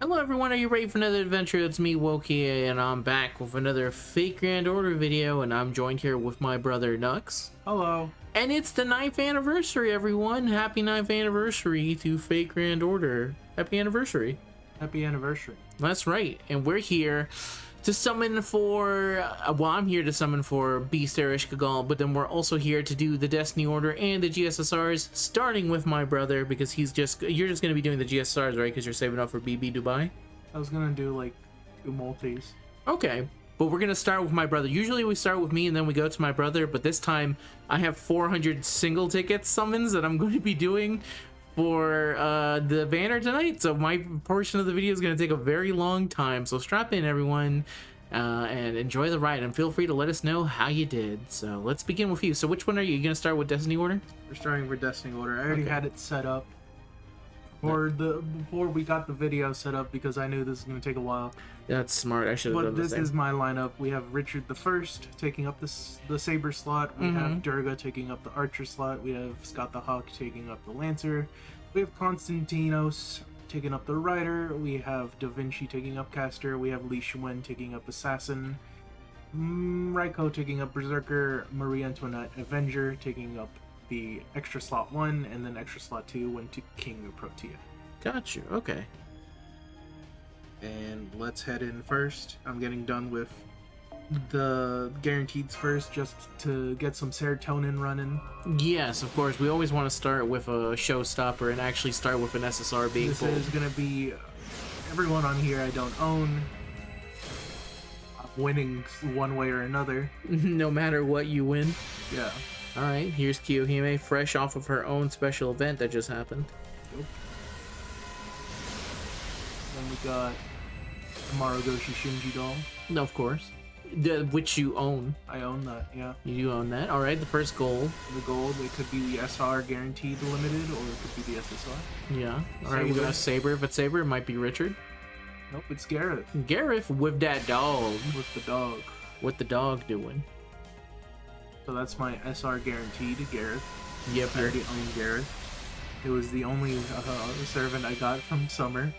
Hello everyone, are you ready for another adventure? It's me, Woki, and I'm back with another Fate Grand Order video, and I'm joined here with my brother, Nux. Hello. And it's the 9th anniversary, everyone! Happy 9th anniversary to Fate Grand Order. Happy anniversary. Happy anniversary. That's right, and we're here to summon for, well, I'm here to summon for Space Ereshkigal, but then we're also here to do the Destiny Order and the GSSRs, starting with my brother, because you're just going to be doing the GSSRs, right? Because you're saving up for BB Dubai? I was gonna do like 2 multis. Okay, but we're going to start with my brother. Usually we start with me and then we go to my brother, but this time I have 400 single ticket summons that I'm going to be doing for the banner tonight, so my portion of the video is going to take a very long time, so strap in everyone and enjoy the ride, and feel free to let us know how you did. So let's begin with you. So which one are you going to start with? Destiny Order? We're starting with Destiny Order. I already had it set up before we got the video set up because I knew this was going to take a while. That's smart. I should have done the same. This is my lineup. We have Richard the First taking up the Saber slot. We have Durga taking up the Archer slot. We have Scott the Hawk taking up the Lancer. We have Konstantinos taking up the Rider. We have Da Vinci taking up Caster. We have Li Shuen taking up Assassin. Raiko taking up Berserker. Marie Antoinette Avenger taking up the extra slot 1, and then extra slot 2 went to King of Protea. Got you. Okay. And let's head in first. I'm getting done with the guaranteeds first, just to get some serotonin running. Yes, of course. We always want to start with a showstopper and actually start with an SSR being full. This is going to be everyone on here I don't own. I'm winning one way or another. No matter what, you win. Yeah. Alright, here's Kiyohime, fresh off of her own special event that just happened. Yep. Then we got Marugoshi Shinji doll. No, of course. Which you own. I own that, yeah. You do own that. Alright, the first gold. The gold, it could be the SR guaranteed limited, or it could be the SSR. Yeah. Alright, we got a Saber. If it's Saber, it might be Richard. Nope, it's Gareth. Gareth with that dog. With the dog. What the dog doing? So that's my SR guaranteed, Gareth. Yep. I already own Gareth. It was the only servant I got from Summer.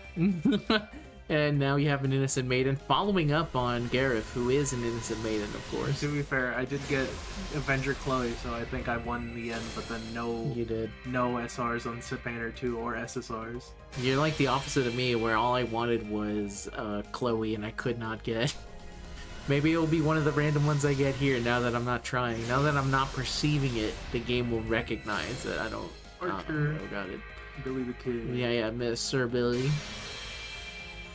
And now you have an Innocent Maiden, following up on Gareth, who is an Innocent Maiden, of course. To be fair, I did get Avenger Chloe, so I think I won in the end, but then no... You did. No SRs on Banner 2 or SSRs. You're like the opposite of me, where all I wanted was Chloe, and I could not get... Maybe it'll be one of the random ones I get here now that I'm not trying. Now that I'm not perceiving it, the game will recognize that I don't... Archer. Oh, got it. Billy the Kid. Yeah, Miss Sir Billy.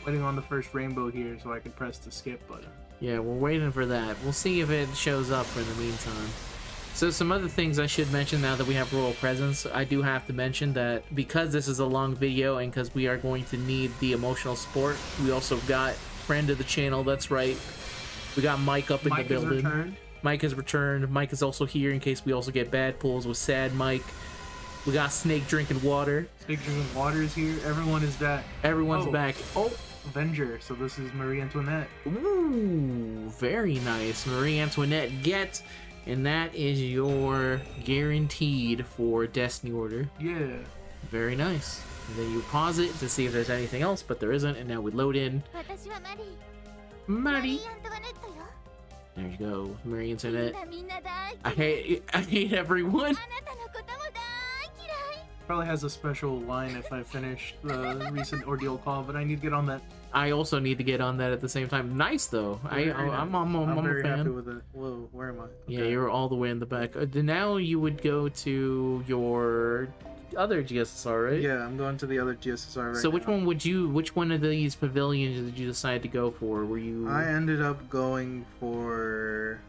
Waiting on the first rainbow here so I can press the skip button. Yeah, we're waiting for that. We'll see if it shows up in the meantime. So some other things I should mention now that we have Royal Presence. I do have to mention that because this is a long video and because we are going to need the emotional support, we also got friend of the channel, that's right. We got Mike up in the building. Returned. Mike has returned. Mike is also here in case we also get bad pulls with Sad Mike. We got Snake drinking water. Snake drinking water is here. Everyone is back. Everyone's back. Oh, Avenger. So this is Marie Antoinette. Ooh, very nice. Marie Antoinette get, and that is your guaranteed for Destiny Order. Yeah. Very nice. And then you pause it to see if there's anything else, but there isn't, and now we load in. Marie. There you go, Marie Antoinette. I hate everyone. Probably has a special line if I finish the recent ordeal call, but I need to get on that. I also need to get on that at the same time. Nice though. I'm very a fan. happy with it. Whoa, where am I? Okay. Yeah, you're all the way in the back. Now you would go to your other GSSR, right? Yeah, I'm going to the other GSSR right So which now. one would you? Which one of these pavilions did you decide to go for? Were you? I ended up going for.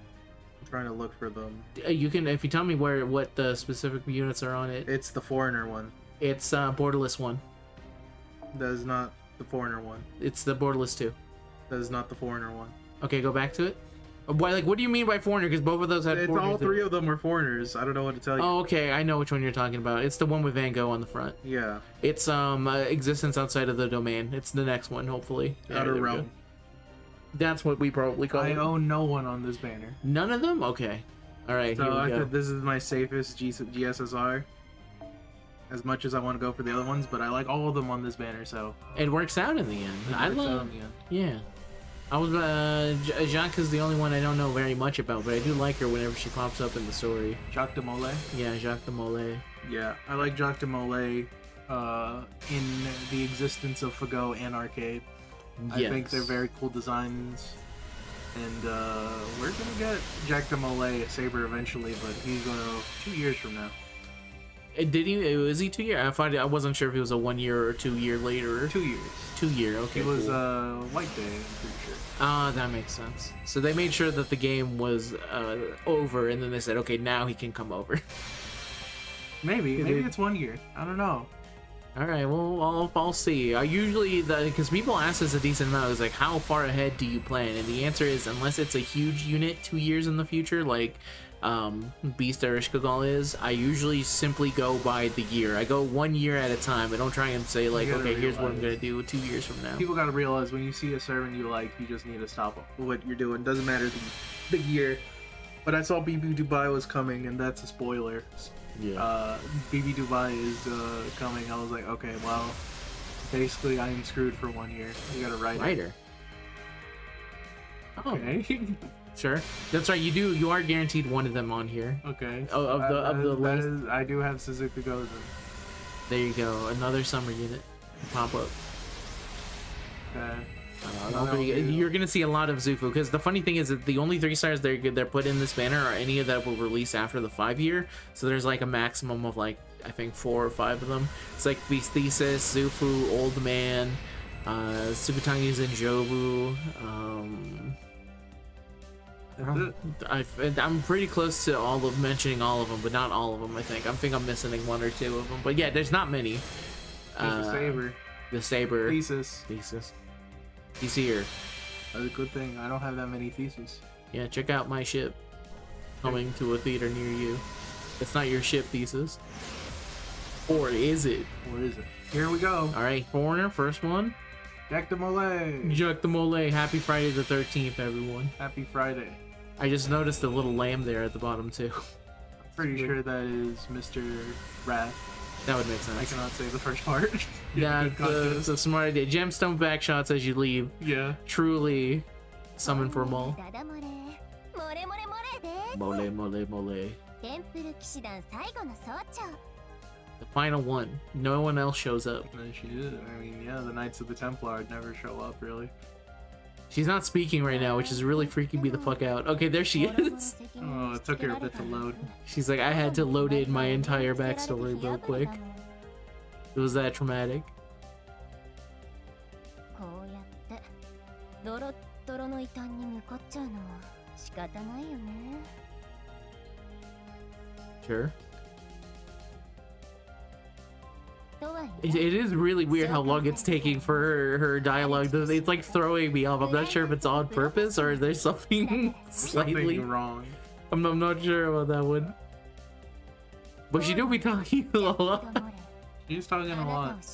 I'm trying to look for them. You can, if you tell me what the specific units are on it. It's the Foreigner one. It's Borderless 1. That is not the Foreigner one. It's the Borderless 2. That is not the Foreigner one. Okay, go back to it. Why? Like, what do you mean by Foreigner? Because both of those had. It's all 3 of them were Foreigners. I don't know what to tell you. Oh, okay. I know which one you're talking about. It's the one with Van Gogh on the front. Yeah. It's existence outside of the domain. It's the next one, hopefully. Outer Realm. That's what we probably call it. I own no one on this banner. None of them? Okay. All right. So here we go. this is my safest GSSR. as much as I want to go for the other ones, but I like all of them on this banner, so It works out in the end. I love. Yeah. I was Jacques is the only one I don't know very much about, but I do like her whenever she pops up in the story. Jacques de Molay. Yeah, Jacques de Molay. Yeah, I like Jacques de Molay in the existence of FGO and Arcade. Yes. I think they're very cool designs. And we're gonna get Jacques de Molay Saber eventually, but he's gonna 2 years from now. Did he? Is he 2 year? I wasn't sure if he was a 1 year or 2 year later. 2 years. 2 year. Okay. It was cool. White Day, I'm pretty sure. Ah, that makes sense. So they made sure that the game was over, and then they said, okay, now he can come over. Maybe it's 1 year. I don't know. All right, well, I'll see. I usually, because people ask us a decent amount, is like, how far ahead do you plan? And the answer is, unless it's a huge unit 2 years in the future, like Beast Ereshkigal is, I usually simply go by the year. I go 1 year at a time. I don't try and say, like, okay, here's what I'm going to do 2 years from now. People got to realize when you see a servant you like, you just need to stop what you're doing. Doesn't matter the year. But I saw BB Dubai was coming, and that's a spoiler. Yeah. BB Dubai is coming. I was like, okay, well, basically I am screwed for 1 year. You gotta write it. Oh, Okay. sure. That's right. You are guaranteed one of them on here. Okay. Oh, of the list. I do have Suzuka Gozen. There you go. Another summer unit pop up. Okay. You're gonna see a lot of Zufu, because the funny thing is that the only 3 stars they're put in this banner are any of that will release after the 5 year. So there's like a maximum of like I think 4 or 5 of them. It's like Beast Thesis, Zufu, Old Man, Subutangi Zenjobu. I'm pretty close to mentioning all of them, but not all of them. I think I'm missing 1 or 2 of them. But yeah, there's not many. There's the Saber. The Saber. Thesis. He's here. That's a good thing. I don't have that many theses. Yeah, check out my ship coming to a theater near you. It's not your ship, Thesis. Or is it? Here we go. All right, Foreigner, first one. Jacques de Molay. Jacques de Molay. Happy Friday the 13th, everyone. Happy Friday. I just noticed a little lamb there at the bottom, too. I'm pretty sure that is Mr. Wrath. That would make sense. I cannot say the first part. Yeah, it's a smart idea. Gemstone back shots as you leave. Yeah. Truly summon for Maul. Mole. The final one. No one else shows up. And she did. I mean, yeah, the Knights of the Templar never show up, really. She's not speaking right now, which is really freaking me the fuck out. Okay, there she is. Oh, it took her a bit to load. She's like, I had to load in my entire backstory real quick. It was that traumatic. Sure. It is really weird how long it's taking for her dialogue. It's like throwing me off. I'm not sure if it's on purpose or there's something slightly wrong. I'm not sure about that one. But she do be talking a lot. She's talking a lot.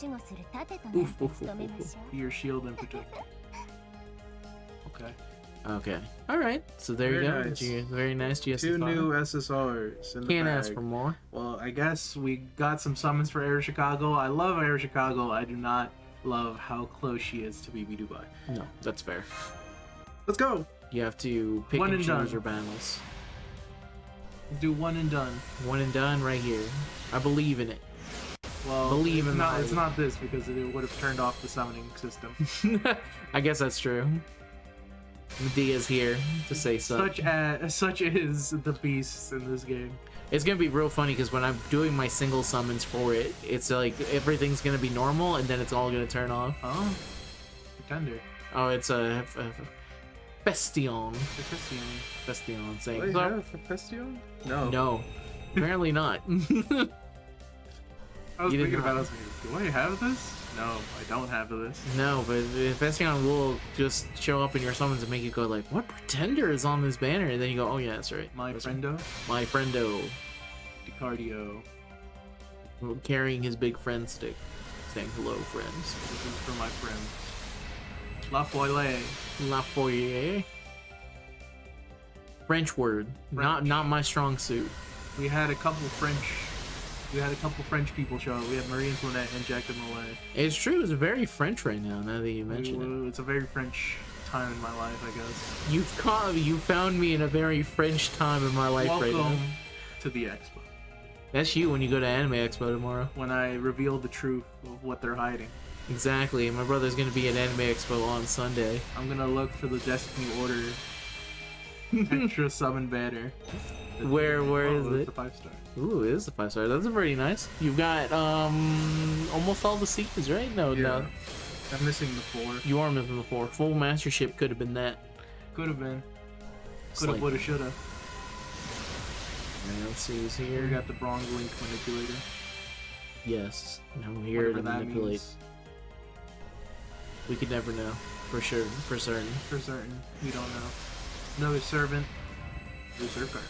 Oof, oof, oof, oof. Your shield and protect. Okay. Okay. Alright. So there you go. Nice. Very nice GSSR. 2 new SSRs in the Can't bag. ask for more. Well, I guess we got some summons for Ereshkigal. I love Ereshkigal. I do not love how close she is to BB Dubai. No, that's fair. Let's go! You have to pick One and and choose done. your battles. Do one and done. One and done right here. I believe in it. Well, Believe in the it's not this because it would have turned off the summoning system. I guess that's true. Medea's here to say so. Such is the beasts in this game. It's gonna be real funny because when I'm doing my single summons for it, it's like everything's gonna be normal and then it's all gonna turn off. Oh, Pretender. Oh, it's a Festion. Festion. Saying. Do I have a Festion? No. No, apparently not. I was You did thinking about it. I not. was like, do I have this? No, I don't have this. No, but Festion will just show up in your summons and make you go like, "What pretender is on this banner?" And then you go, "Oh yeah, that's right. My That's right. friendo. My friendo, Dicardio. carrying his big friend stick, saying hello, friends." This is for my friends. La Foile. La foyer. French word. Not my strong suit. We had a couple French We had a couple French people show up. We had Marie Antoinette and Jack de Molay. It's true. It's very French right now. Now that you mention it, It's a very French time in my life, I guess. you found me in a very French time in my life right now. Welcome to the expo. That's you when you go to Anime Expo tomorrow. When I reveal the truth of what they're hiding. Exactly. My brother's gonna be at Anime Expo on Sunday. I'm gonna look for the Destiny Order extra summon banner. Where is it? It's a 5-star. Ooh, it is a 5-star. That's a pretty nice. You've got almost all the seeds, right? No. I'm missing the 4. You are missing the 4. Full mastership could have been that. Could have been. It's Could have, like- would have, should have. Alright, let's see who's We here. got the bronze link manipulator. Yes, I'm here Whatever to that manipulate. means. We could never know. For sure, for certain. For certain. We don't know. Another servant. Berserker.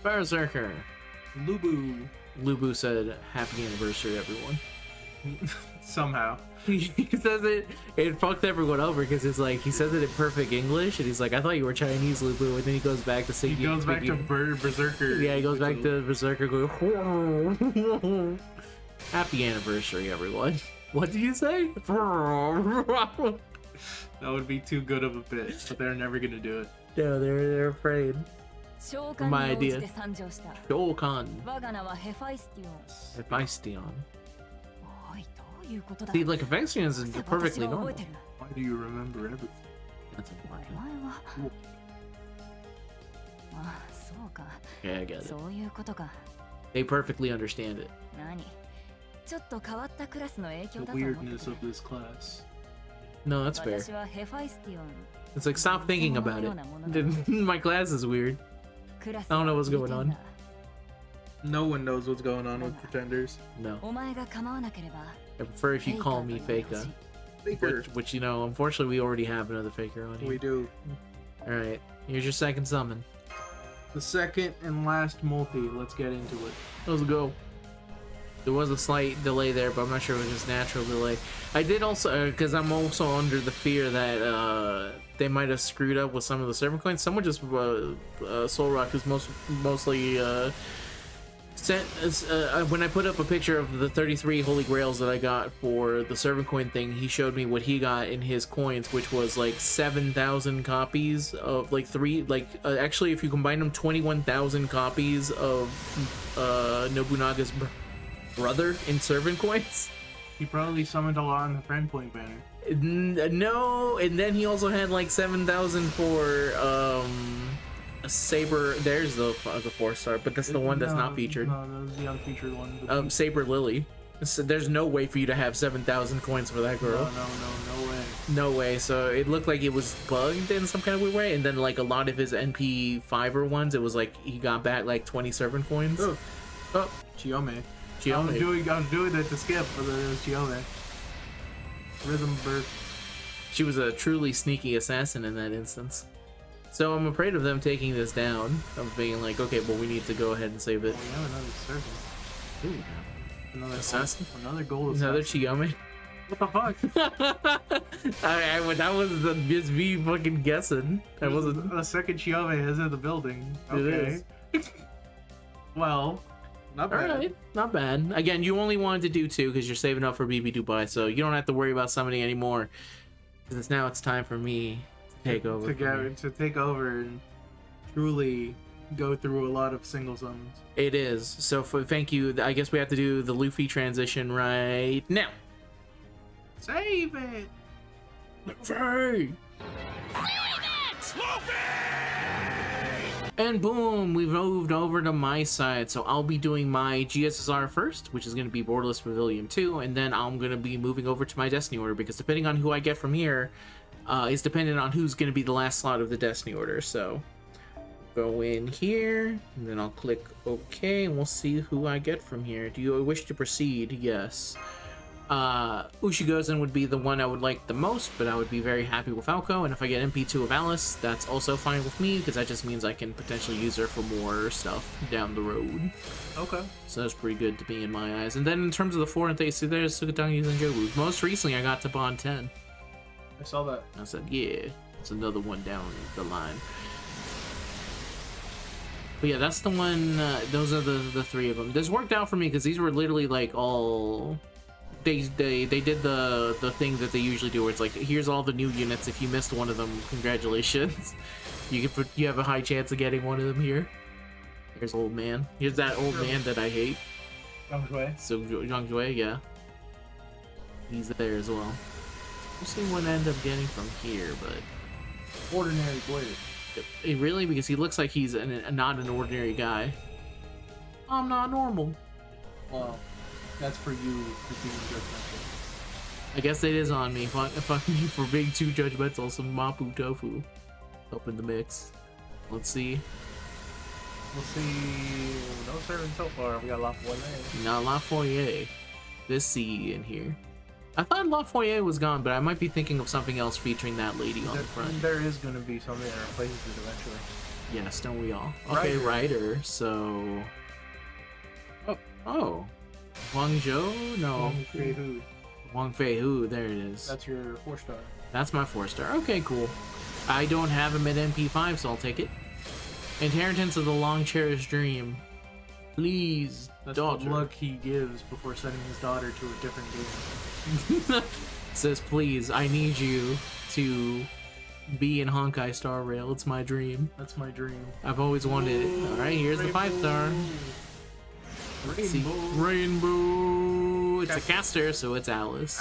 Berserker. Lubu. Lubu said, "Happy anniversary, everyone." Somehow. He says it fucked everyone over because it's like he says it in perfect English and he's like, "I thought you were Chinese, Lubu," and then he goes back to singing. He goes back to Berserker. Yeah, he goes back to Berserker going, "Happy anniversary, everyone." What did you say? That would be too good of a bit, but they're never gonna do it. No, they're afraid. My idea. 召喚 我が名はヘファイスティオン。 Hephaestion. おい、どういうことだ。 See, like Hephaestion is 私 perfectly は覚 normal. えてる。 Why do you remember everything? That's お important. 前は。あ、そうか。 Okay, I get it. そういうことか。 They perfectly understand it. 何？ちょっと変わったクラスの影響 The だと思って weirdness た of this class. No, that's fair. 私はヘファイスティオン。 It's like stop thinking about it. My class is weird. クラス I don't know what's は going on. 似てんだ。 No one knows what's going on with pretenders. No, お前が構わなければ。 I prefer if you call me フェイカーと呼んでほ Faker. しい Faker. Which you know, unfortunately, we already have another Faker on We here. do. All right, here's your second summon. The second and last multi. Let's get into it. Let's go. There was a slight delay there, but I'm not sure it was just natural delay. I did also, because I'm also under the fear that they might have screwed up with some of the servant coins. Someone just, Soul Rock, who's mostly sent, when I put up a picture of the 33 Holy Grails that I got for the servant coin thing, he showed me what he got in his coins, which was like 7,000 copies of actually, if you combine them, 21,000 copies of Nobunaga's brother in servant coins. He probably summoned a lot on the friend point banner. No, and then he also had like 7,000 for a Saber. There's the 4-star, but that's the one that's not featured. No, that was the unfeatured one. Saber Lily. So there's no way for you to have 7,000 coins for that girl. No way. No way. So it looked like it was bugged in some kind of weird way, and then like a lot of his NP5er ones, it was like he got back like 20 servant coins. Oh, Oh, Chiome. Chiome. I was doing that to skip, but it was Chiome. Rhythm burst. She was a truly sneaky assassin in that instance. So I'm afraid of them taking this down, of being like, okay, well, we need to go ahead and save Oh, it. we have another servant. Ooh, Another Assassin? Another gold another assassin. Chiome. What the fuck? That was just me fucking guessing. That wasn't. A second Chiome is in the building. It Okay. Well, not bad. Alright, not bad. Again, you only wanted to do 2 because you're saving up for BB Dubai, so you don't have to worry about summoning anymore. Because now it's time for me to take over. To take over and truly go through a lot of single summons. It is. So thank you. I guess we have to do the Luffy transition right now. Save it! Luffy! And boom, we've moved over to my side. So I'll be doing my GSSR first, which is going to be Borderless Pavilion 2, and then I'm going to be moving over to my Destiny order, because depending on who I get from here is dependent on who's going to be the last slot of the Destiny order. So go in here, and then I'll click OK, and we'll see who I get from here. Do you wish to proceed? Yes. Ushigozen would be the one I would like the most, but I would be very happy with Falco, and if I get MP2 of Alice, that's also fine with me, because that just means I can potentially use her for more stuff down the road. Okay. So that's pretty good to me in my eyes. And then in terms of the 4 and 3, see there's Sugatangi and Jobu. Most recently I got to Bond 10. I saw that. I said, yeah, it's another one down the line. But yeah, that's the one. Those are the three of them. This worked out for me because these were literally like all. They did the thing that they usually do, where it's like, here's all the new units. If you missed one of them, congratulations. You have a high chance of getting one of them here. Here's old man. Here's that old man that I hate. Zhang Shui. So Zhang Shui, yeah. He's there as well. We'll see what I end up getting from here, but Ordinary blade. really, because he looks like he's not an ordinary guy. I'm not normal. Well, that's for you for being judgmental. I guess it is on me. Fuck you for being too judgmental. Some Mapu tofu up in the mix. Let's see. We'll see. No serving so far. We got La Foyer. Not La Foyer. This C in here. I thought La Foyer was gone, but I might be thinking of something else featuring that lady on the front. There is going to be something that replaces it eventually. Yes, don't we all? Okay, Ryder. So. Oh. Wang Zhou? No. Wang Fei Hu. Wang Fei Hu. There it is. That's your 4-star. That's my 4-star. Okay, cool. I don't have him at MP5, so I'll take it. Inheritance of the long cherished dream. Please, That's daughter. the look he gives before sending his daughter to a different game. Says, please, I need you to be in Honkai Star Rail. It's my dream. That's my dream. I've always wanted it. Alright, here's the 5-star. See, Rainbow. It's a caster, so it's Alice.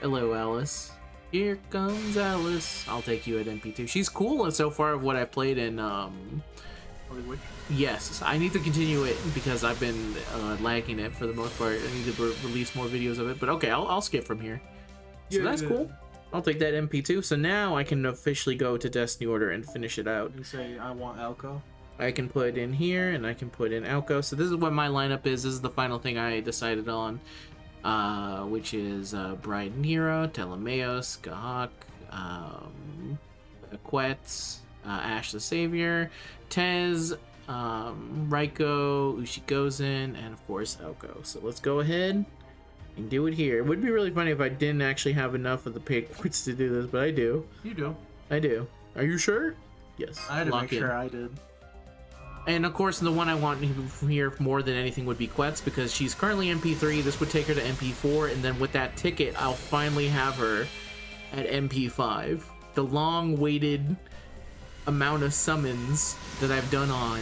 Hello, Alice. Here comes Alice. I'll take you at MP2. She's cool so far of what I've played in, Holy Witch. Yes, I need to continue it because I've been lagging it for the most part. I need to release more videos of it, but okay, I'll skip from here. So that's cool. I'll take that MP2. So now I can officially go to Destiny Order and finish it out. You say, I want Alco. I can put in here and I can put in Alco. So this is what my lineup is. This is the final thing I decided on, which is Bride and Hero, Telemeos, Gahak, Quetz, Ash the Savior, Tez, Raiko, Ushigozin, and of course Elko. So let's go ahead and do it here. It would be really funny if I didn't actually have enough of the paid points to do this, but I do. You do. I do. Are you sure? Yes. I had to make sure I did. And of course, the one I want here more than anything would be Quetz, because she's currently MP3. This would take her to MP4, and then with that ticket, I'll finally have her at MP5. The long-waited amount of summons that I've done on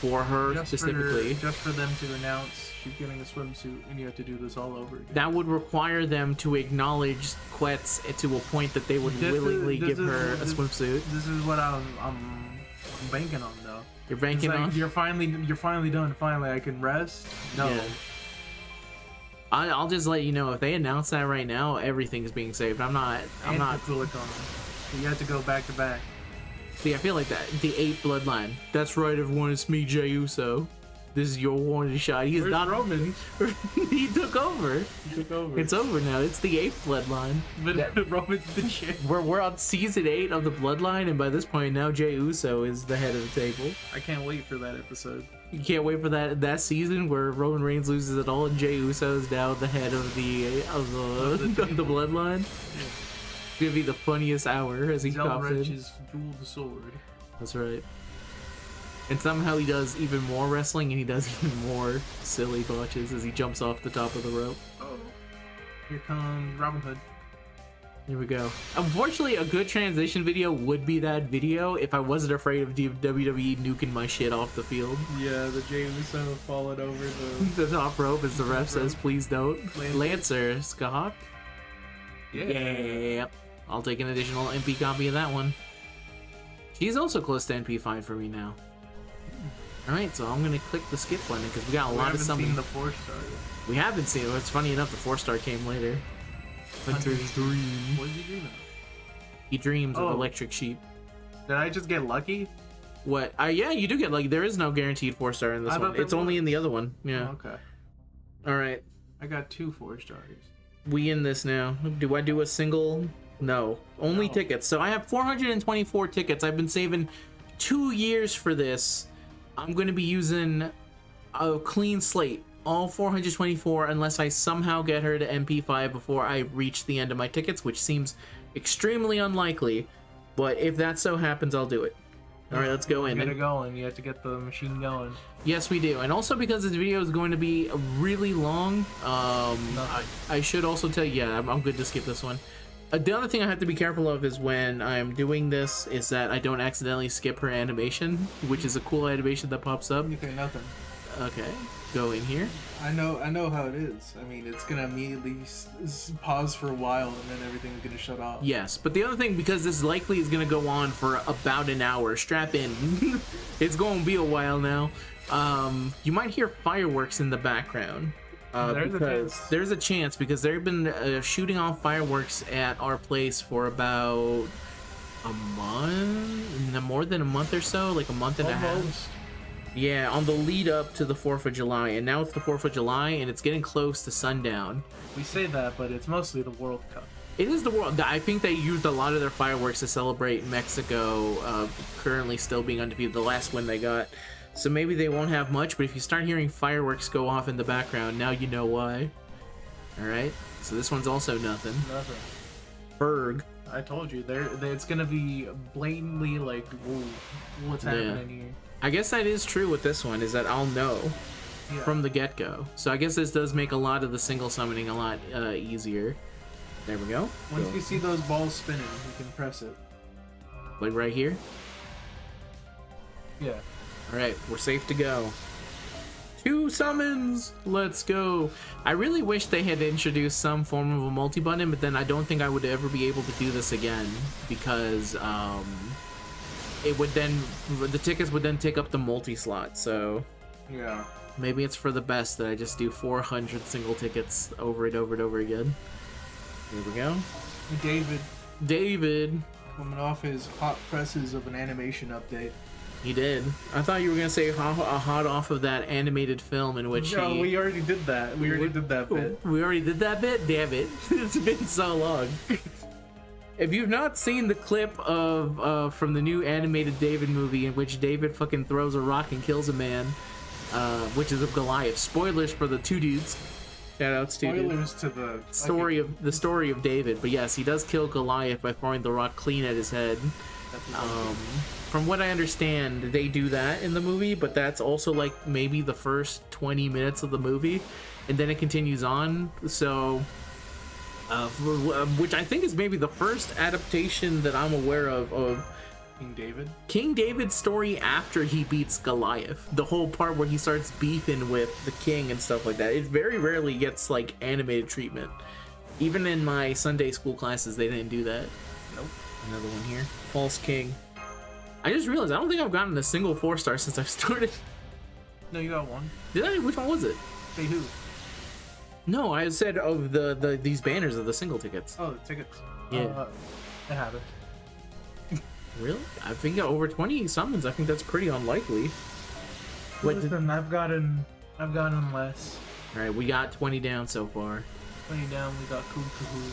for her specifically. Just for them to announce she's getting a swimsuit, and you have to do this all over again. That would require them to acknowledge Quetz to a point that they would willingly give her a swimsuit. This is what I'm banking on, though. You're banking on? You're finally done. Finally, I can rest. No. Yeah. I'll just let you know, if they announce that right now, everything's being saved. I'm not. Click on. You have to go back to back. See, I feel like that. The 8th bloodline. That's right, everyone. It's me, Jey Uso. This is your warning shot. He's not Roman. He took over. He took over. It's over now. It's the 8th bloodline. But Roman's the shit. We're on season 8 of the bloodline, and by this point now, Jey Uso is the head of the table. I can't wait for that episode. You can't wait for that season where Roman Reigns loses it all, and Jey Uso is now the head of the bloodline. Yeah. It's gonna be the funniest hour as he comes in. Zelrech's dual sword. That's right. And somehow he does even more wrestling, and he does even more silly botches as he jumps off the top of the rope. Oh. Here comes Robin Hood. Here we go. Unfortunately, a good transition video would be that video if I wasn't afraid of WWE nuking my shit off the field. Yeah, the Jey Uso falling over the... The top rope as the ref says, please don't. Lancer, Skahawk. Yeah. I'll take an additional MP copy of that one. She's also close to MP5 for me now. Alright, so I'm gonna click the skip button because we got a lot of summons. We haven't seen the 4-star. We haven't seen it. It's funny enough, the 4-star came later. Hunter's Dream. What did he dream of? He dreams of electric sheep. Did I just get lucky? What? Yeah, you do get lucky. There is no guaranteed 4-star in this one. It's only in the other one. Yeah. Oh, okay. Alright. I got 2 4-stars. We in this now. Do I do a single? No. Only tickets. So I have 424 tickets. I've been saving 2 years for this. I'm going to be using a clean slate. All 424 unless I somehow get her to MP5 before I reach the end of my tickets, which seems extremely unlikely. But if that so happens, I'll do it. All right, let's go in. Get it going. You have to get the machine going. Yes, we do. And also because this video is going to be really long, I should also tell you, yeah, I'm good to skip this one. The other thing I have to be careful of is when I'm doing this is that I don't accidentally skip her animation, which is a cool animation that pops up. Okay, nothing. Okay, go in here. I know how it is. I mean, it's gonna immediately pause for a while, and then everything's gonna shut off. Yes, but the other thing, because this likely is going to go on for about an hour, strap in. It's going to be a while now. You might hear fireworks in the background. There's a chance because they've been shooting off fireworks at our place for about a month, more than a month or so, like a month and a half. Yeah, on the lead up to the 4th of July, and now it's the 4th of July, and it's getting close to sundown. We say that, but it's mostly the World Cup. It is the world. I think they used a lot of their fireworks to celebrate Mexico currently still being undefeated, the last win they got. So maybe they won't have much, but if you start hearing fireworks go off in the background, now you know why. Alright, so this one's also nothing. Nothing. Berg. I told you, it's gonna be blatantly like, whoa, what's happening here? I guess that is true with this one, is that I'll know from the get-go. So I guess this does make a lot of the single summoning a lot easier. There we go. Once you see those balls spinning, you can press it. Like right here? Yeah. Alright, we're safe to go. 2 summons! Let's go! I really wish they had introduced some form of a multi-button, but then I don't think I would ever be able to do this again, because it would then, the tickets would then take up the multi-slot, so... Yeah. Maybe it's for the best that I just do 400 single tickets over and over again. Here we go. David! Coming off his hot presses of an animation update. He did. I thought you were gonna say hot off of that animated film in which No, we already did that. We already did that bit. We already did that bit? Damn it. It's been so long. If you've not seen the clip of from the new animated David movie in which David fucking throws a rock and kills a man, which is of Goliath. Spoilers for the 2 dudes. Shoutouts to spoilers to the story of David. But yes, he does kill Goliath by throwing the rock clean at his head. From what I understand, they do that in the movie, but that's also like maybe the first 20 minutes of the movie, and then it continues on. So, which I think is maybe the first adaptation that I'm aware of King David's story after he beats Goliath. The whole part where he starts beefing with the king and stuff like that. It very rarely gets like animated treatment. Even in my Sunday school classes, they didn't do that. Nope. Another one here. False King. I just realized I don't think I've gotten a single 4-star since I've started. No, you got one. Did I? Which one was it? Say who? No, I said of these banners of the single tickets. Oh, the tickets. Yeah. I have it. Really? I think over 20 summons. I think that's pretty unlikely. Listen, I've gotten less. All right, we got 20 down so far. 20 down. We got Cahoon.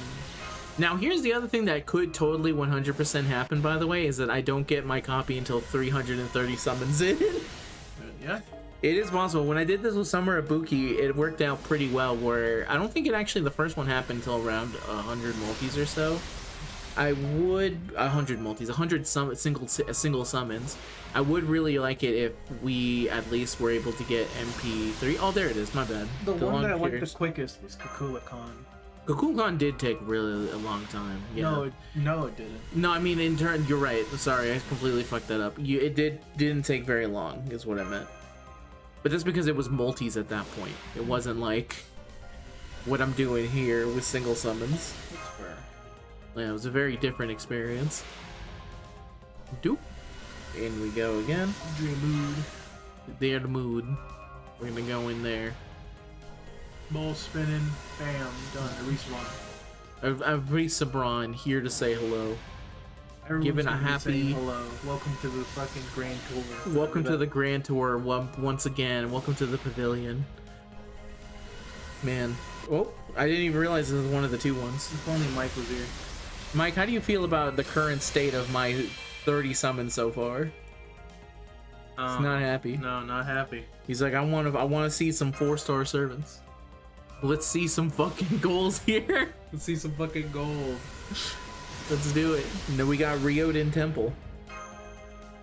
Now, here's the other thing that could totally 100% happen, by the way, is that I don't get my copy until 330 summons in. Yeah. It is possible. When I did this with Summer Ibuki, it worked out pretty well, where I don't think it actually, the first one happened until around 100 multis or so. I would 100 multis, 100 single summons. I would really like it if we at least were able to get MP3. Oh, there it is. My bad. The one that I liked the quickest was Kukulkan. Kukulkan did take really a long time. Yeah. No, it didn't. No, I mean in turn. You're right. Sorry, I completely fucked that up. It didn't take very long, is what I meant. But that's because it was multis at that point. It wasn't like what I'm doing here with single summons. That's fair. Yeah, it was a very different experience. Doop. In we go again. They're the mood. We're gonna go in there. Ball spinning. Bam. Done. Respawn. Sabran here to say hello. Everyone's Giving a happy hello. Welcome to the fucking Grand Tour. Welcome to the Grand Tour once again. Welcome to the pavilion. Man. Oh, I didn't even realize this was one of the 2 ones. If only Mike was here. Mike, how do you feel about the current state of my 30 summons so far? He's not happy. No, not happy. He's like, I want to see some 4-star servants. Let's see some fucking goals here. Let's see some fucking gold. Let's do it. And then we got Ryoden Temple.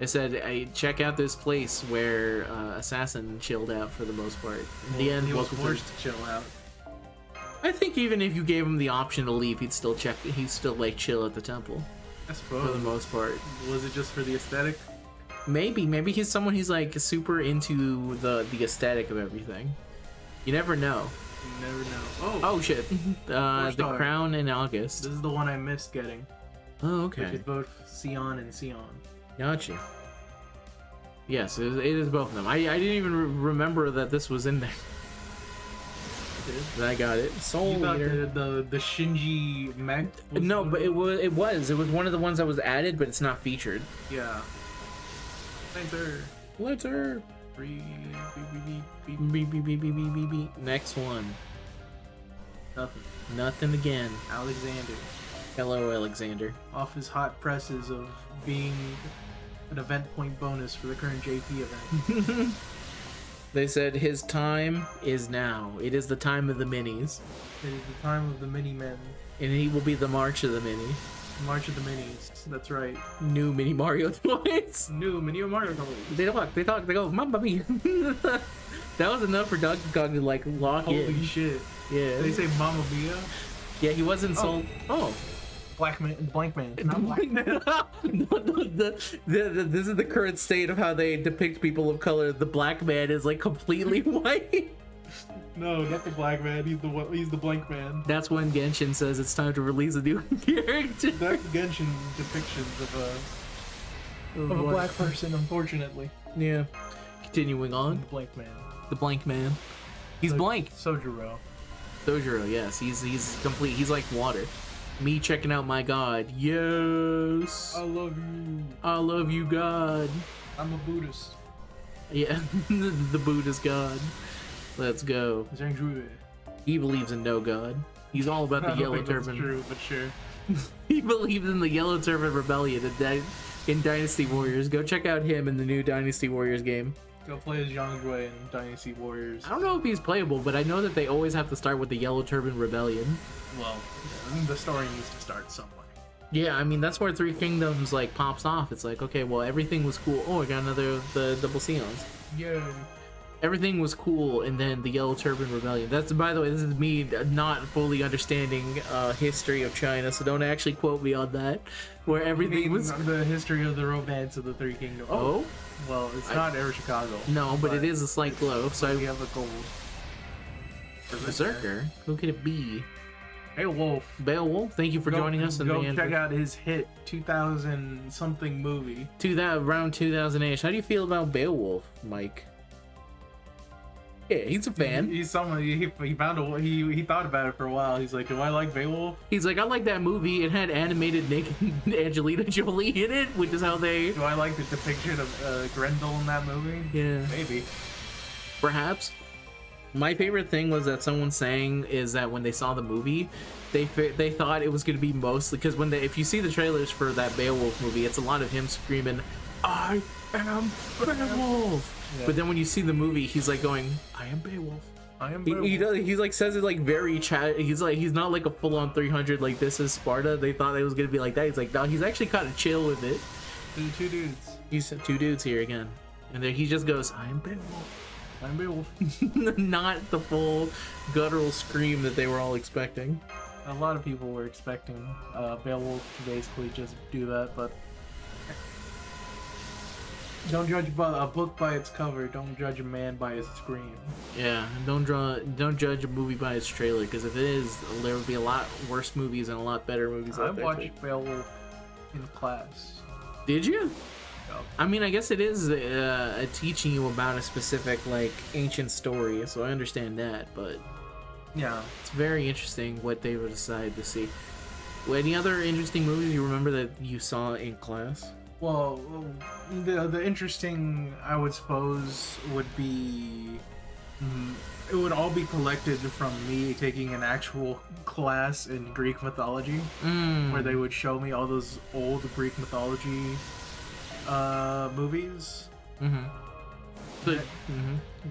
They said, "Hey, check out this place where Assassin chilled out for the most part." In the end, he was welcome to forced to chill out. I think even if you gave him the option to leave, he'd still like chill at the temple I for the suppose. most part. Was it just for the aesthetic? Maybe he's someone he's like super into the aesthetic of everything. You never know. You never know. Oh shit. The star. crown in August. This is the one I missed getting, Oh, which okay. is both Sion and Sion. Gotcha. Yes, it is both of them. I didn't even remember that this was in there. But I got it. Soul You got Eater. the Shinji mech? was No, one but of them? it was one of the ones that was added, but it's not featured. Yeah. Enter. Let's her. Beep, beep, beep, beep, beep. Beep, beep, beep, beep, beep, beep, beep. Next one. Nothing. Nothing again. Alexander. Hello, Alexander. Off his hot presses of being an event point bonus for the current JP event. They said his time is now. It is the time of the minis, It is the time of the mini men. and he will be the March of the Mini. March of the Minis. That's right. New Mini Mario toys. New Mini Mario toys. They talk, they go, Mamma Mia. That was enough for Donkey Kong to like lock Holy in. shit. Yeah. They say Mamma Mia? Yeah, he wasn't sold. Oh. Blank man. Not black man. This is the current state of how they depict people of color. The black man is like completely white. No, not the black man. He's the blank man. That's when Genshin says it's time to release a new character. That's Genshin depictions of a black person, unfortunately. Yeah. Continuing The on. blank man. The blank man. He's blank. Sojiro. Sojiro, yes. He's complete. He's like water. Me checking out my god. Yes. I love you. I love you, God. I'm a Buddhist. Yeah. The Buddhist god. Let's go. Zhangzhui. He believes in no god. He's all about the yellow turban. True, but sure. He believes in the Yellow Turban Rebellion in Dynasty Warriors. Go check out him in the new Dynasty Warriors game. Go play as Zhangzhui in Dynasty Warriors. I don't know if he's playable, but I know that they always have to start with the Yellow Turban Rebellion. Well, the story needs to start somewhere. Yeah, I mean, that's where Three Kingdoms, like, pops off. It's like, okay, well, everything was cool. Oh, I got another of the double Sions. Yay. Everything was cool, and then the Yellow Turban Rebellion. That's, by the way, this is me not fully understanding history of China, so don't actually quote me on that. Where everything was... the history of the romance of the Three Kingdoms. Oh? Well, it's not Ereshkigal. No, but it is a slight glow, so We I... have a gold. Berserker? Who could it be? Hey, Wolf. Beowulf, thank you for joining us in Go the check out his hit 2000 something movie. around 2008. How do you feel about Beowulf, Mike? Yeah, he's a fan. He's someone he found he thought about it for a while. He's like, do I like Beowulf? He's like, I like that movie. It had animated naked Angelina Jolie in it, which is how they... Do I like the depiction of Grendel in that movie? Yeah. Maybe. Perhaps. My favorite thing was that someone saying is that when they saw the movie, they thought it was going to be mostly... Because if you see the trailers for that Beowulf movie, it's a lot of him screaming, I am Beowulf! Yeah. But then when you see the movie, he's like going, I am Beowulf. I am Beowulf. He's like says it like very he's not like a full-on 300 like this is Sparta. They thought it was gonna be like that. He's like, no, he's actually kind of chill with it. There's two dudes. He's two dudes here again, and then he just goes, I am Beowulf. I'm Beowulf. Not the full guttural scream that they were all expecting. A lot of people were expecting Beowulf to basically just do that, but don't judge a book by its cover. Don't judge a man by his scream. Yeah, don't judge a movie by its trailer, because if it is, there would be a lot worse movies and a lot better movies I out there. watched Beowulf in class. Did you? Yeah. I mean, I guess it is teaching you about a specific like ancient story, so I understand that. But Yeah. it's very interesting what they would decide to see. Any other interesting movies you remember that you saw in class? Well, the interesting, I would suppose, would be it would all be collected from me taking an actual class in Greek mythology, where they would show me all those old Greek mythology movies. Go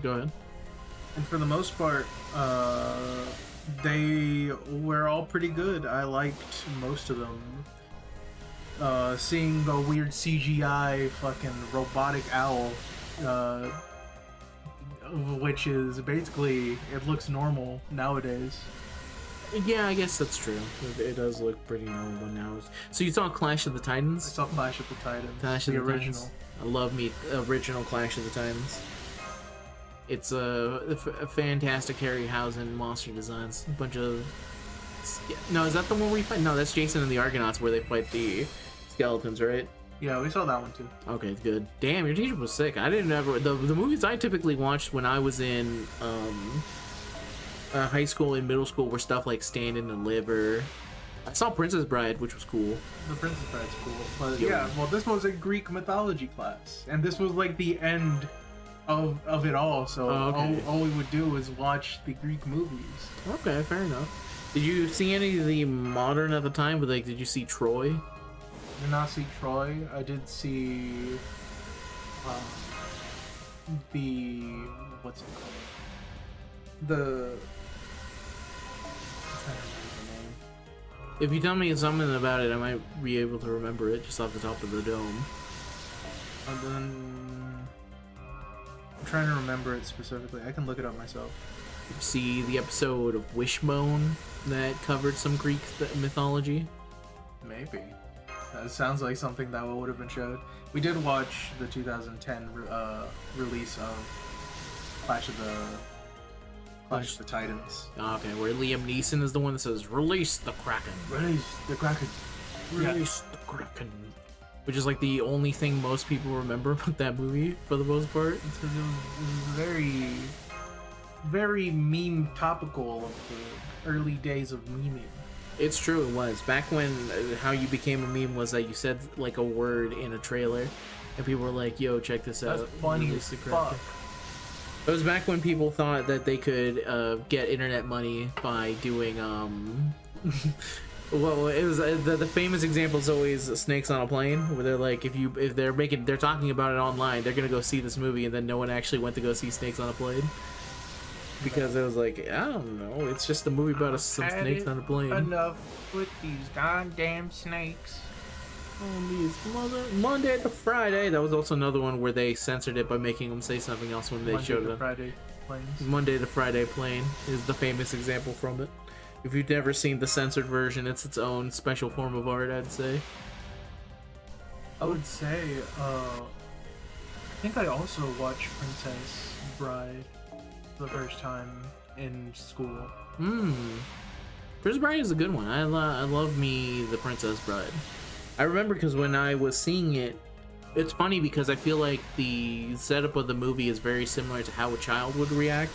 ahead. And for the most part, they were all pretty good. I liked most of them. seeing the weird CGI fucking robotic owl, which is basically, it looks normal nowadays. Yeah, I guess that's true. It does look pretty normal now. So you saw Clash of the I Titans? saw Clash of the Titans, Clash of the the original. Titans. I love me original Clash of the Titans. It's a fantastic Harryhausen monster designs. A bunch of... No, is that the one where you fight? No, that's Jason and the Argonauts where they fight the skeletons, right? Yeah, we saw that one too. Okay, good. Damn, your teacher was sick. I didn't ever... The movies I typically watched when I was in high school and middle school were stuff like Stand and Deliver. I saw Princess Bride, which was cool. The Princess Bride's cool. But yeah, well, this was a Greek mythology class. And this was like the end of it all. So all we would do is watch the Greek movies. Okay, fair enough. Did you see any of the modern at the time? But like, did you see Troy? I did not see Troy. I did see the what's it called? The I don't remember the name. If you tell me something about it, I might be able to remember it just off the top of the dome. And then I'm trying to remember it specifically. I can look it up myself. Did you see the episode of Wishbone that covered some Greek mythology? Maybe. That sounds like something that would have been showed. We did watch the 2010 release of Clash of the Titans. Okay, where Liam Neeson is the one that says, "Release the Kraken." Release the Kraken. Release the Kraken. Which is like the only thing most people remember about that movie for the most part. It's because it was very, very meme topical of the early days of memeing. It's true, it was. Back when how you became a meme was that you said like a word in a trailer and people were like, yo, check this out. That's funny Release as the Kraken. fuck. It was back when people thought that they could get internet money by doing well, it was the famous example is always Snakes on a Plane, where they're like, if they're talking about it online, they're gonna go see this movie, and then no one actually went to go see Snakes on a Plane because it was like, I don't know, it's just a movie about some snakes on a plane. Enough with these goddamn snakes. Monday to Friday. That was also another one where they censored it by making them say something else when they showed it. Friday planes. Monday to Friday plane is the famous example from it. If you've never seen the censored version, it's its own special form of art, I'd say. I would say, I think I also watched Princess Bride the first time in school. Princess Bride is a good one. I love me the Princess Bride. I remember because when I was seeing it, it's funny because I feel like the setup of the movie is very similar to how a child would react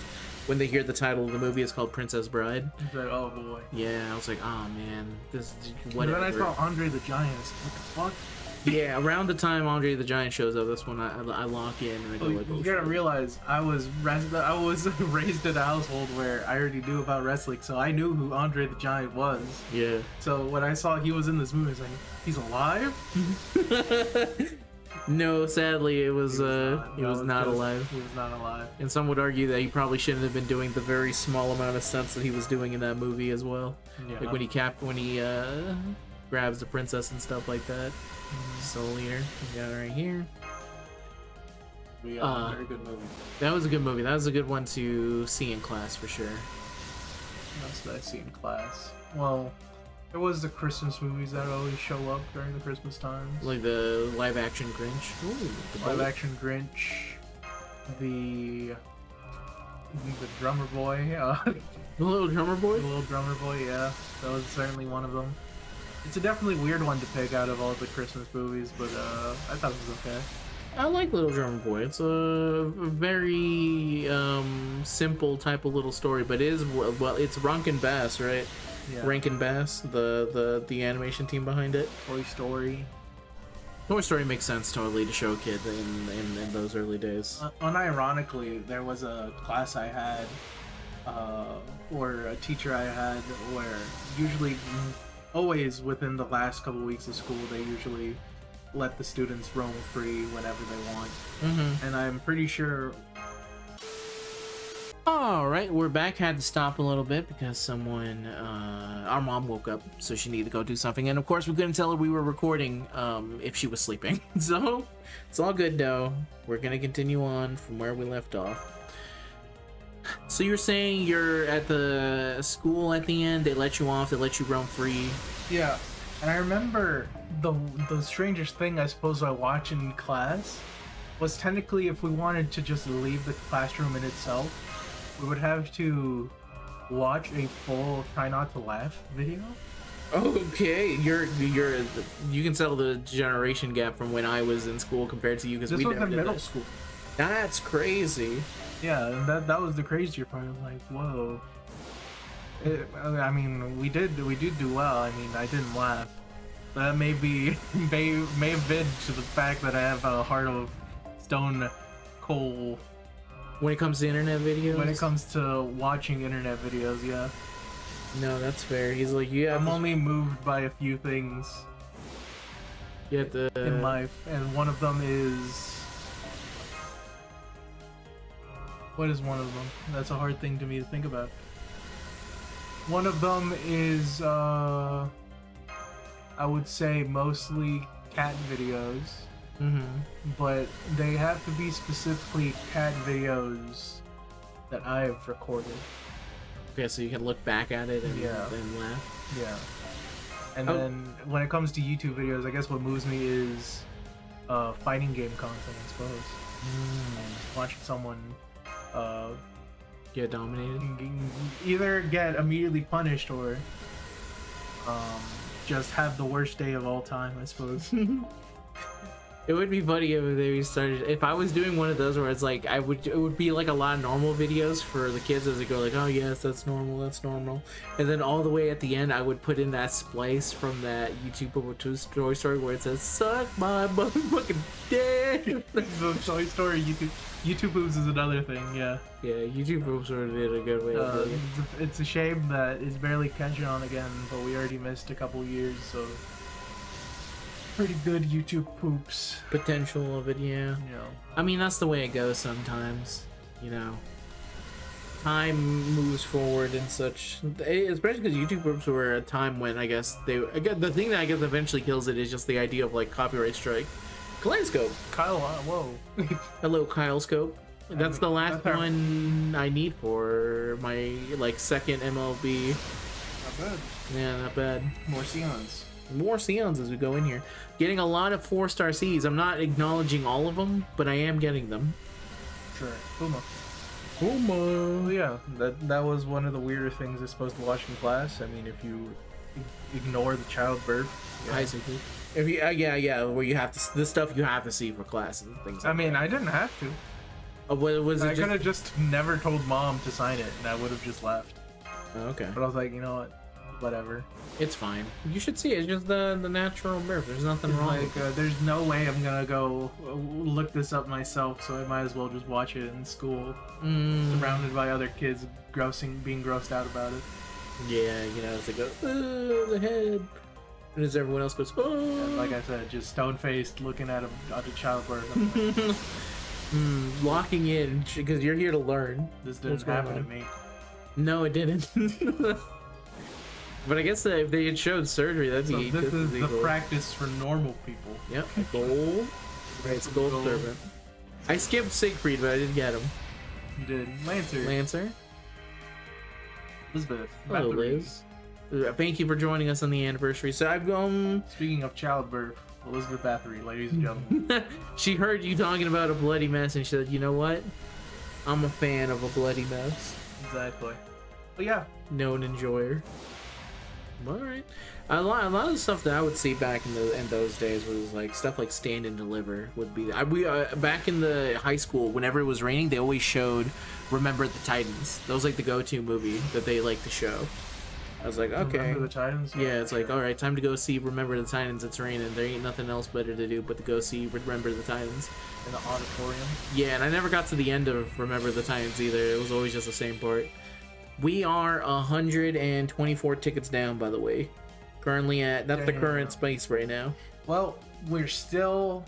when they hear the title of the movie is called Princess Bride. It's like, oh boy. Yeah, I was like, oh man, this And whatever. then I saw Andre the Giant. I was like, what the fuck? Yeah, around the time Andre the Giant shows up, that's when I lock in and I go like, oh, You gotta shit. realize I was raised in a household where I already knew about wrestling, so I knew who Andre the Giant was. Yeah. So when I saw he was in this movie, I was like, he's alive? No, sadly, he was not alive. He was not alive. And some would argue that he probably shouldn't have been doing the very small amount of stunts that he was doing in that movie as well. Yeah. Like when he grabs the princess and stuff like that. Soul Eater, we got it right here. Yeah, very good movie. That was a good movie. That was a good one to see in class for sure. That's what I see in class. Well, there was the Christmas movies that always show up during the Christmas times. Like the live action Grinch. Ooh, the Live bullet. action Grinch, the drummer boy, The little drummer boy. the little drummer boy. Yeah, that was certainly one of them. It's a definitely weird one to pick out of all the Christmas movies, but I thought it was okay. I like Little Drummer Boy. It's a very simple type of little story, but it is well, it's Rankin Bass, right? Yeah. Rankin Bass, the animation team behind it. Toy Story. Toy Story makes sense totally to show a kid in those early days. Unironically, there was a class I had, or a teacher I had, where usually, always within the last couple weeks of school, they usually let the students roam free whenever they want. And I'm pretty sure All right, we're back. Had to stop a little bit because someone, our mom woke up, so she needed to go do something. And of course, we couldn't tell her we were recording if she was sleeping. So it's all good though. We're gonna continue on from where we left off. So you're saying you're at the school at the end? They let you off. They let you roam free. Yeah, and I remember the strangest thing I suppose I watch in class was technically if we wanted to just leave the classroom in itself, we would have to watch a full try not to laugh video. Okay, you can settle the generation gap from when I was in school compared to you because This we was never in did middle that. school. That's crazy. Yeah, and that was the crazier part. I'm like, whoa. I mean, we did do well. I mean, I didn't laugh. That may have been to the fact that I have a heart of stone coal. When it comes to internet videos? When it comes to watching internet videos, yeah. No, that's fair. He's like, yeah. I'm only moved by a few things You have to, in life, and one of them is... What is one of them? That's a hard thing to me to think about. One of them is, I would say mostly cat videos. But they have to be specifically cat videos that I've recorded. Okay, so you can look back at it and Yeah. then laugh. Yeah. And Oh. then when it comes to YouTube videos, I guess what moves me is fighting game content, I suppose. Watching someone Get dominated. either get immediately punished or just have the worst day of all time, I suppose. It would be funny if they started. If I was doing one of those where it's like it would be like a lot of normal videos for the kids as they go like, oh yes, that's normal, and then all the way at the end I would put in that splice from that YouTube Toy Story where it says "suck my motherfucking dick." The Toy Story YouTube moves is another thing, yeah. Yeah, YouTube Boobs sort of did a good way of doing it. It's a shame that it's barely catching on again, but we already missed a couple years, so pretty good YouTube poops. Potential of it, yeah. You know. I mean, that's the way it goes sometimes, you know. Time moves forward and such, especially because YouTube groups were a time when I guess the thing that I guess eventually kills it is just the idea of like copyright strike. Kaleidoscope. Kyle, whoa. Hello, Kyle Scope. That's the last that's our- one I need for my like second MLB. Not bad. Yeah, not bad. More Sions. More Sions as we go in here. Getting a lot of 4-star Cs. I'm not acknowledging all of them, but I am getting them. Sure. Puma. Puma. Well, yeah, that was one of the weirder things I supposed to watch in class. I mean, if you ignore the childbirth. Yeah. Basically. If you, yeah, where you have to, the stuff you have to see for classes and things like I mean, that. I didn't have to. Was it I could have just never told mom to sign it, and I would have just left. Oh, okay. But I was like, you know what? Whatever. It's fine. You should see it. It's just the natural birth. There's nothing wrong. Like, there's no way I'm gonna go look this up myself, so I might as well just watch it in school, surrounded by other kids being grossed out about it. Yeah, you know, it's like, the head. And as everyone else goes, oh. And like I said, just stone-faced looking at a childbirth. I'm like, Locking in, because you're here to learn. this didn't What's going happen on? to me. No, it didn't. But I guess if they had showed surgery, that'd So be this is the illegal. practice for normal people. Yep, gold. Right, it's gold Gold. servant. I skipped Siegfried, but I did get him. You did. Lancer. Lancer. Elizabeth. Hello, Bathory. Liz. Thank you for joining us on the anniversary. So I've Speaking of childbirth, Elizabeth Bathory, ladies and gentlemen. she heard you talking about a bloody mess, and she said, "You know what? I'm a fan of a bloody mess." Exactly. But yeah, Known enjoyer. All right. A lot of the stuff that I would see back in those days was like stuff like Stand and Deliver would be. Back in the high school, whenever it was raining, they always showed Remember the Titans. That was like the go-to movie that they like to show. I was like, okay. Remember the Titans? Yeah, it's like, all right, time to go see Remember the Titans. It's raining. There ain't nothing else better to do but to go see Remember the Titans. In the auditorium. Yeah, and I never got to the end of Remember the Titans either. It was always just the same part. We are 124 tickets down, by the way. Currently that's the Damn. current space right now. Well, we're still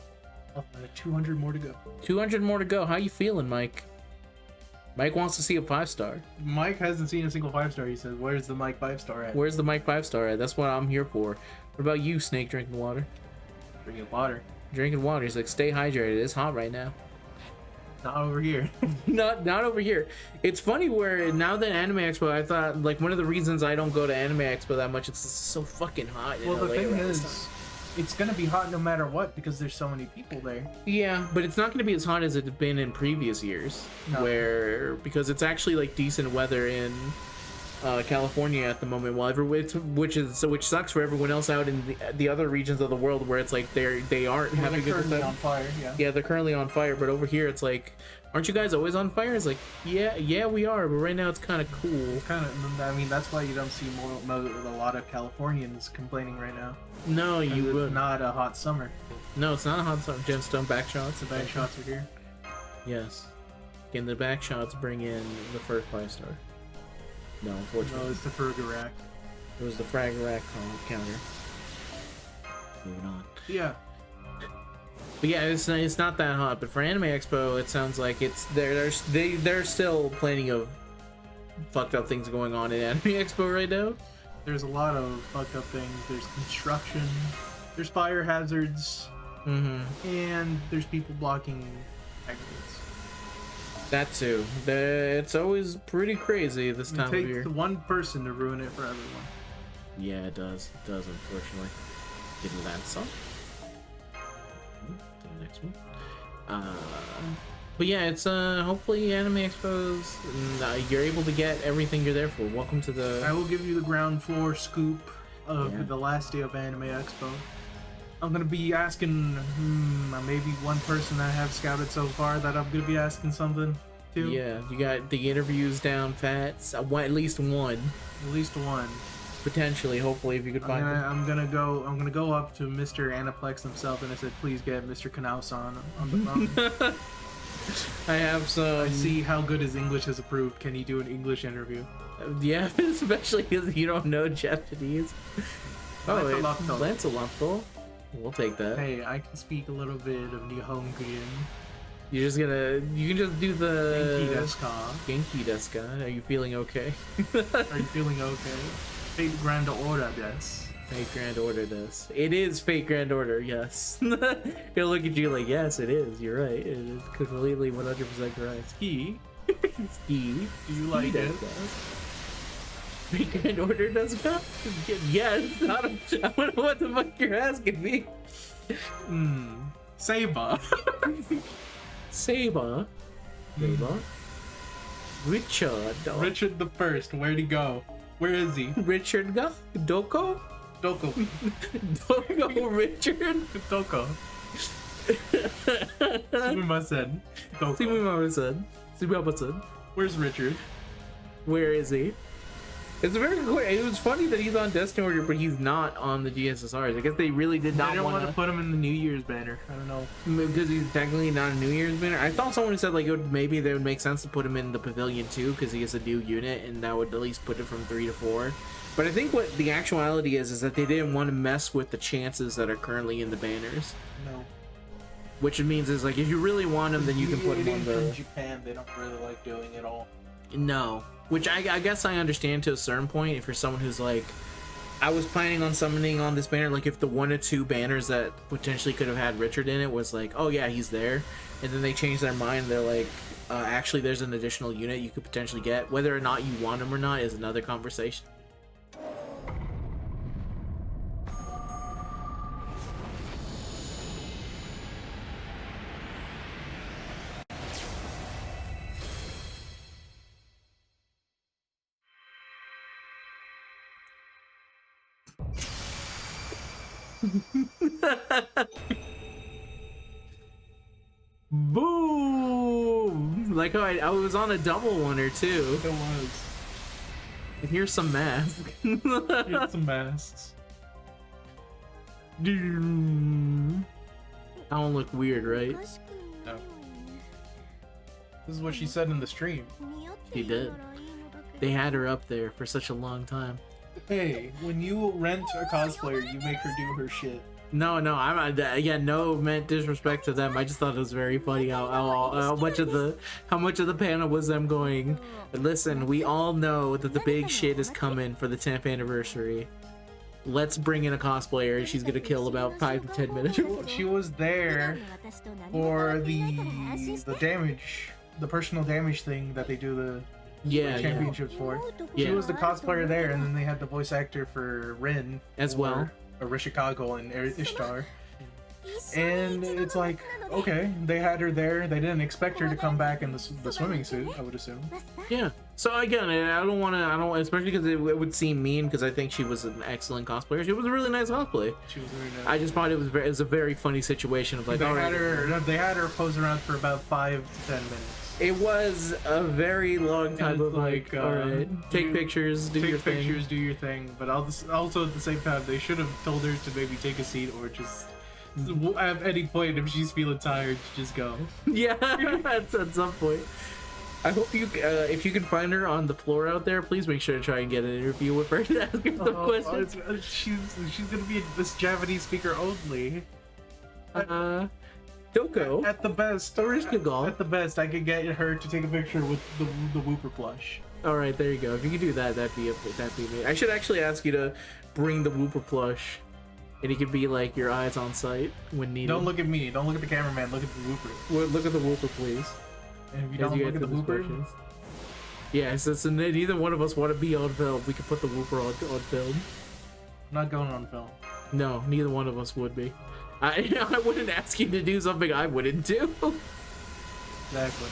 up at 200 more to go. 200 more to go. How you feeling, Mike? Mike wants to see a 5-star. Mike hasn't seen a single 5-star. He says, "Where's the Mike 5-star at?" Where's the Mike 5-star at? That's what I'm here for. What about you, Snake, drinking water? Drinking water. Drinking water. He's like, stay hydrated. It's hot right now. Not over here. not over here. It's funny where now that Anime Expo, I thought like one of the reasons I don't go to Anime Expo that much, it's so fucking hot in Well, the LA thing around this is, time. it's gonna be hot no matter what because there's so many people there. Yeah, but it's not going to be as hot as it's been in previous years, No. where because it's actually like decent weather in California at the moment, while which sucks for everyone else out in the other regions of the world where it's like they aren't Well, having they're a good currently time. on fire. Yeah. Yeah, they're currently on fire, but over here it's like, aren't you guys always on fire? It's like, yeah, we are, but right now it's kind of cool. Kind of. I mean, that's why you don't see a lot of Californians complaining right now. No, 'Cause you it's would. not a hot summer. No, it's not a hot summer. Gemstone back shots. The back shots are here. Yes. Again, the back shots bring in the first 5-star. No, unfortunately. No, it's the Fergarack. It was the frag rack counter. Moving on. Yeah. But yeah, it's not that hot. But for Anime Expo, it sounds like it's there's still plenty of fucked up things going on in Anime Expo right now. There's a lot of fucked up things. There's construction. There's fire hazards. Mm-hmm. And there's people blocking exits. That too. It's always pretty crazy this time It of takes year. one person to ruin it for everyone. Yeah, it does. It does, unfortunately. Getting that song. The next one. But yeah, it's hopefully Anime Expo's. You're able to get everything you're there for. Welcome to the. I will give you the ground floor scoop of Yeah. the last day of Anime Expo. I'm gonna be asking maybe one person I have scouted so far that I'm gonna be asking something to. Yeah, you got the interviews down pat. At least one, At least one. potentially. Hopefully, if you could find them. I'm gonna go up to Mr. Aniplex himself and I said, please get Mr. Knaus on the phone. I have some. I see how good his English has improved. Can he do an English interview? Yeah, especially because you don't know Japanese. Lancelot. Lancelot. We'll take that. Hey, I can speak a little bit of Nihongoan. You can just do Genki the desu ka? Genki desu ka? Are you feeling okay? Are you feeling okay? Fate Grand Order desu. Fate Grand Order does. It is Fate Grand Order, yes. He'll look at you like, yes, it is. You're right. It is completely 100% correct. Ski. Ski. Do you like it? Fate Grand Order does not? Yes. I don't know what the fuck you're asking me. Saber. Saba. Saba. Richard. Richard the First. Where'd he go? Where is he? Richard ga? Doko? Doko. Doko Richard? Doko. Sumimasen. Doko. Sumimasen. Where's Richard? Where is he? It's very cool. It was funny that he's on Destiny Order, but he's not on the GSSRs. I guess they really did I not don't want to want put him in the New Year's banner. I don't know. because he's technically not a New Year's banner. I thought someone said like maybe they would make sense to put him in the Pavilion too, because he is a new unit, and that would at least put it from 3 to 4. But I think what the actuality is that they didn't want to mess with the chances that are currently in the banners. No. Which means is like if you really want him, then you can put him on From the. Japan, they don't really like doing it all. No. Which I guess I understand to a certain point. If you're someone who's like, I was planning on summoning on this banner, like if the 1 or 2 banners that potentially could have had Richard in it was like, oh yeah, he's there, and then they change their mind, they're like, actually there's an additional unit you could potentially get. Whether or not you want him or not is another conversation. Boom! Like how I was on a double one or two. It was. And here's some math. Here's some masks. I don't look weird, right? No. This is what she said in the stream. She did. They had her up there for such a long time. Hey, when you rent a cosplayer, you make her do her shit. No, again, no meant disrespect to them. I just thought it was very funny how much of the panel was them going, listen, we all know that the big shit is coming for the 10th anniversary. Let's bring in a cosplayer. She's gonna kill about 5 to 10 minutes. She was there for the damage, the personal damage thing that they do the championships for. Yeah. She was the cosplayer there, and then they had the voice actor for Rin as well. Ereshkigal and Ishtar. And it's like, okay, they had her there. They didn't expect her to come back in the swimming suit, I would assume. Yeah. So again, I don't, especially because it would seem mean, because I think she was an excellent cosplayer. She was a really nice cosplay. She was very nice. I just thought it was a very funny situation of like, they had her pose around for about 5 to 10 minutes. It was a very long time of like, all right, take pictures, do your thing. But also at the same time, they should have told her to maybe take a seat or just at any point, if she's feeling tired, just go. Yeah, at some point. I hope you, if you can find her on the floor out there, please make sure to try and get an interview with her to ask her some questions. She's gonna be this Japanese speaker only. Doko. At the best, Ereshkigal. At the best, I could get her to take a picture with the Wooper plush. All right, there you go. If you could do that, that'd be me. I should actually ask you to bring the Wooper plush, and it could be like your eyes on sight when needed. Don't look at me. Don't look at the cameraman. Look at the Wooper. Look at the Wooper, please. And if you don't look at the Wooper, yeah, since neither one of us want to be on film, we could put the Wooper on film. I'm not going on film. No, neither one of us would be. I wouldn't ask you to do something I wouldn't do. Exactly.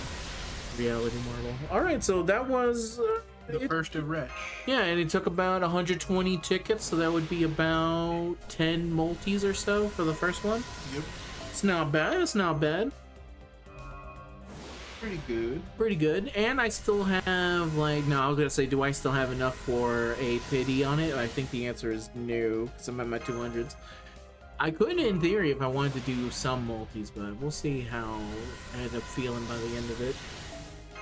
Reality Marvel. Alright, so that was... the first of Resh. Yeah, and it took about 120 tickets, so that would be about 10 multis or so for the first one. Yep. It's not bad, it's not bad. Pretty good. Pretty good. And I still have, like... No, I was gonna say, do I still have enough for a pity on it? I think the answer is no, because I'm at my 200s. I could, in theory, if I wanted to do some multis, but we'll see how I end up feeling by the end of it.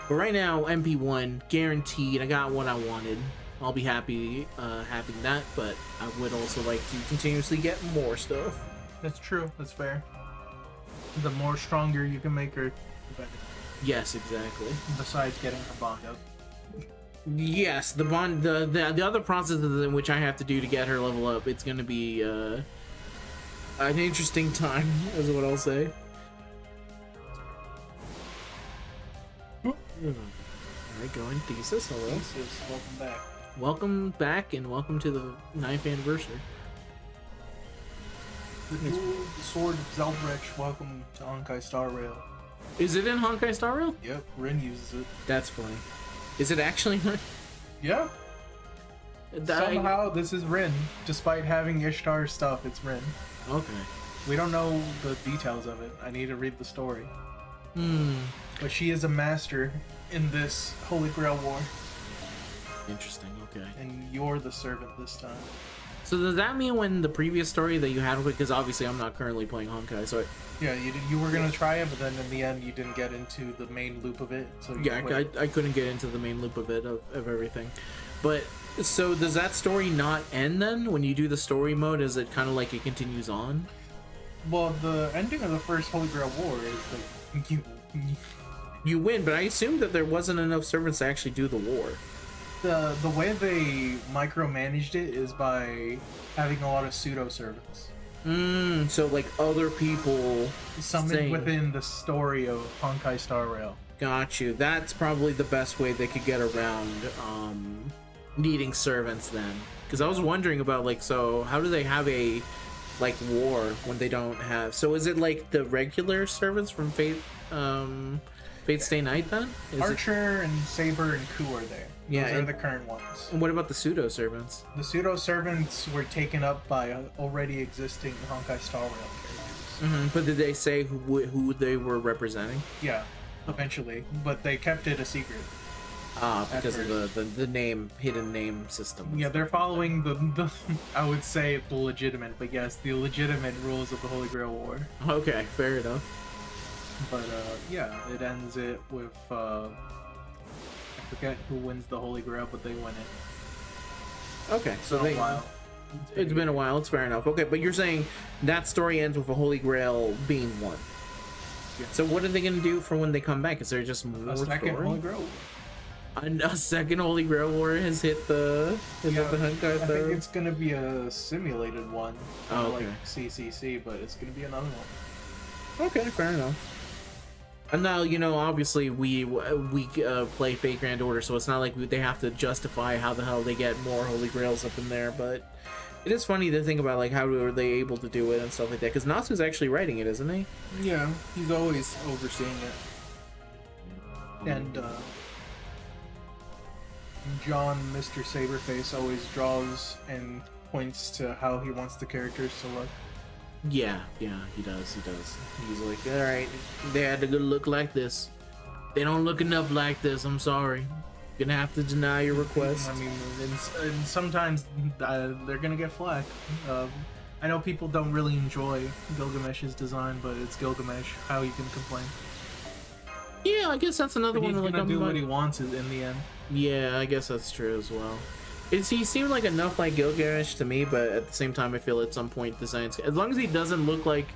But right now, MP1, guaranteed. I got what I wanted. I'll be happy having that, but I would also like to continuously get more stuff. That's true. That's fair. The more stronger you can make her, the better. Yes, exactly. Besides getting her bond up. Yes, the bond, the other processes in which I have to do to get her level up, it's going to be an interesting time, is what I'll say. Alright, going Thesis, hello. Thesis, welcome back. Welcome back, and welcome to the 9th anniversary. The Sword of Zelbrech, welcome to Honkai Star Rail. Is it in Honkai Star Rail? Yep, Rin uses it. That's funny. Is it actually? Yeah. Somehow this is Rin. Despite having Ishtar stuff, it's Rin. Okay. We don't know the details of it. I need to read the story. But she is a master in this Holy Grail War. Interesting, okay. And you're the servant this time. So does that mean when the previous story that you had, because obviously I'm not currently playing Honkai, so... Yeah, you were gonna try it, but then in the end you didn't get into the main loop of it. So yeah, I couldn't get into the main loop of it, of everything. But, so does that story not end then? When you do the story mode, is it kind of like it continues on? Well, the ending of the first Holy Grail War is like, you win, but I assumed that there wasn't enough servants to actually do the war. The way they micromanaged it is by having a lot of pseudo servants. So like other people summoned within the story of Honkai Star Rail. Got you. That's probably the best way they could get around needing servants then. Because I was wondering about like, so how do they have a like war when they don't have? So is it like the regular servants from Fate Stay Night then? Archer and Saber and Ku are there. Yeah, those are the current ones. And what about the pseudo servants? The pseudo servants were taken up by already existing Honkai Star Rail characters. But did they say who they were representing? Yeah, eventually, but they kept it a secret. Because of the name, hidden name system. Yeah, they're following the I would say the legitimate, but yes, the legitimate rules of the Holy Grail War. Okay, fair enough. But yeah, it ends it with I forget who wins the Holy Grail, but they win it. Okay, so a while. It's been a while. It's fair enough. Okay, but you're saying that story ends with a Holy Grail being won. Yeah. So what are they gonna do for when they come back? Is there just more A second story? Holy Grail. A second Holy Grail war has hit the Honkai I Star? think it's gonna be a simulated one. Oh, Like okay. CCC, but it's gonna be another one. Okay, fair enough. And now, you know, obviously we play Fate Grand Order, so it's not like they have to justify how the hell they get more Holy Grails up in there, but it is funny to think about, like, how are they able to do it and stuff like that, because Natsu's actually writing it, isn't he? Yeah, he's always overseeing it. And John, Mr. Saberface, always draws and points to how he wants the characters to look. Yeah, he does. He's like, alright, they had to go look like this. They don't look enough like this, I'm sorry. Gonna have to deny your request. I mean, and sometimes they're gonna get flack. I know people don't really enjoy Gilgamesh's design, but it's Gilgamesh. How you can complain? Yeah, I guess that's another He's one. gonna Like, do what he wants in the end. Yeah, I guess that's true as well. He seemed like enough like Gilgamesh to me, but at the same time, I feel at some point designs, as long as he doesn't look like,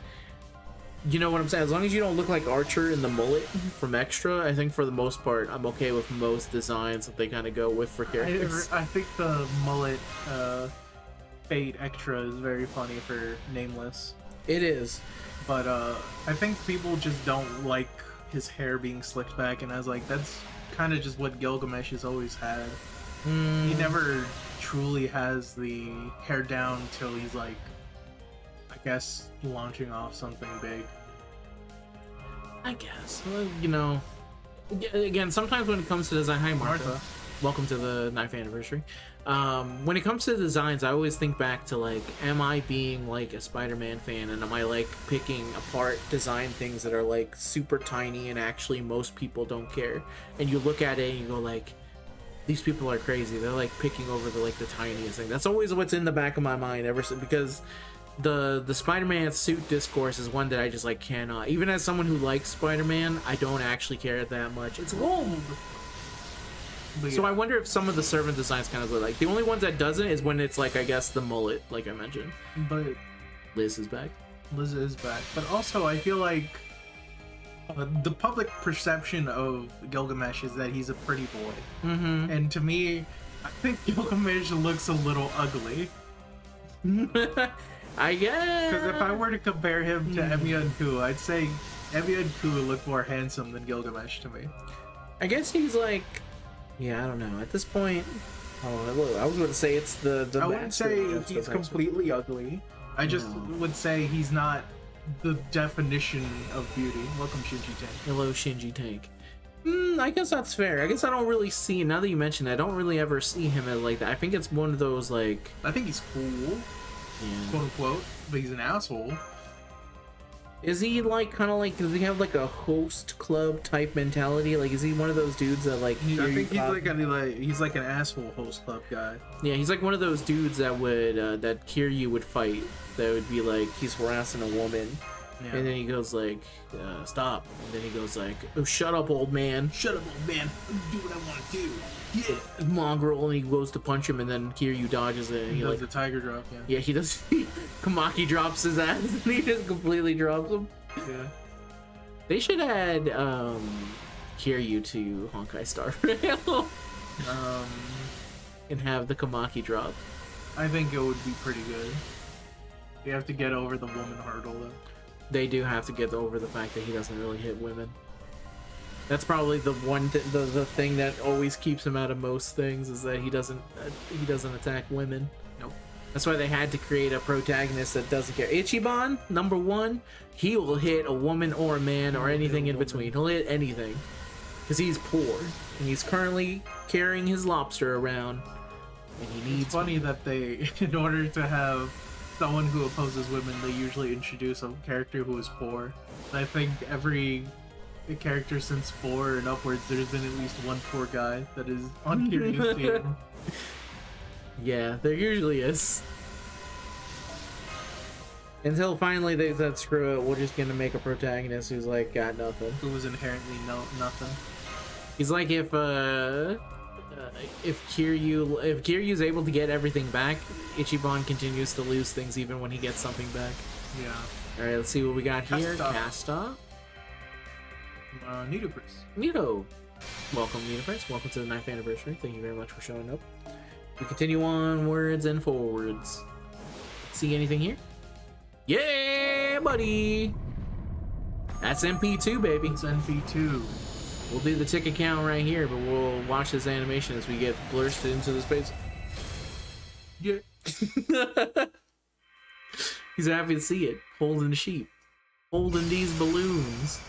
you know what I'm saying? As long as you don't look like Archer in the mullet from Extra, I think for the most part, I'm okay with most designs that they kind of go with for characters. I think the mullet Fate Extra is very funny for Nameless, It is. but I think people just don't like his hair being slicked back, and I was like, that's kind of just what Gilgamesh has always had. He never truly has the hair down till he's like, I guess, launching off something big. I guess. Well, you know, again, sometimes when it comes to design, hi Martha, welcome to the 9th anniversary. When it comes to designs, I always think back to, like, am I being like a Spider-Man fan, and am I like picking apart design things that are like super tiny and actually most people don't care, and you look at it and you go like, these people are crazy, they're like picking over the tiniest thing. That's always what's in the back of my mind ever since, because the Spider-Man suit discourse is one that I just like cannot, even as someone who likes Spider-Man, I don't actually care that much. It's old. But So yeah. I wonder if some of the servant designs kind of look like, the only ones that doesn't is when it's like, I guess, the mullet, like I mentioned. But Liz is back. Liz is back. But also, I feel like the public perception of Gilgamesh is that he's a pretty boy. Mm-hmm. And to me, I think Gilgamesh looks a little ugly. I guess. Because if I were to compare him to Emiya and Ku, I'd say Emiya and Ku look more handsome than Gilgamesh to me. I guess he's like, yeah, I don't know. At this point, I was going to say it's the I wouldn't master, say that's he's the completely ugly. I just No. would say he's not the definition of beauty. Welcome, Shinji Tank. Hello, Shinji Tank. I guess that's fair. I guess I don't really see, now that you mention it, I don't really ever see him as like that. I think it's one of those, like, I think he's cool, yeah. quote unquote, but he's an asshole. Is he like kind of like, does he have like a host club type mentality? Like, is he one of those dudes that like I think he's like an asshole host club guy. yeah, he's like one of those dudes that would that Kiryu would fight, that would be like, he's harassing a woman, Yeah. and then he goes like, stop, and then he goes like, oh, shut up, old man, Shut up, old man. Do what I want to do. Yeah. mongrel, and he goes to punch him, and then Kiryu dodges it, and He he does like, the tiger drop. Yeah. yeah, he does. Kamaki drops his ass, and he just completely drops him. Yeah. They should add Kiryu to Honkai Star Rail and have the Kamaki drop. I think it would be pretty good. You have to get over the woman hurdle though. They do have to get over the fact that he doesn't really hit women. That's probably the one the thing that always keeps him out of most things, is that he doesn't attack women. Nope. That's why they had to create a protagonist that doesn't care. Ichiban, number 1, he will hit a woman or a man or anything in between. He'll hit anything. Because he's poor. And he's currently carrying his lobster around. And he needs It's funny that they, in order to have someone who opposes women, they usually introduce a character who is poor. I think every character since 4 and upwards, there's been at least one poor guy that is on Kiryu's team. Yeah, there usually is. Until finally they said, screw it, we're just gonna make a protagonist who's like got nothing. Who was inherently nothing. He's like if if Kiryu's able to get everything back, Ichiban continues to lose things even when he gets something back. Yeah. All right, let's see what we got here. Casta. Casta. Nidopris. Nito. Welcome, Nitopris. Welcome to the 9th anniversary. Thank you very much for showing up. We continue onwards and forwards. See anything here? Yeah, buddy! That's MP2, baby. It's NP2. We'll do the ticket count right here, but we'll watch this animation as we get blurred into the space. Yeah. He's happy to see it. Holding the sheep. Holding these balloons.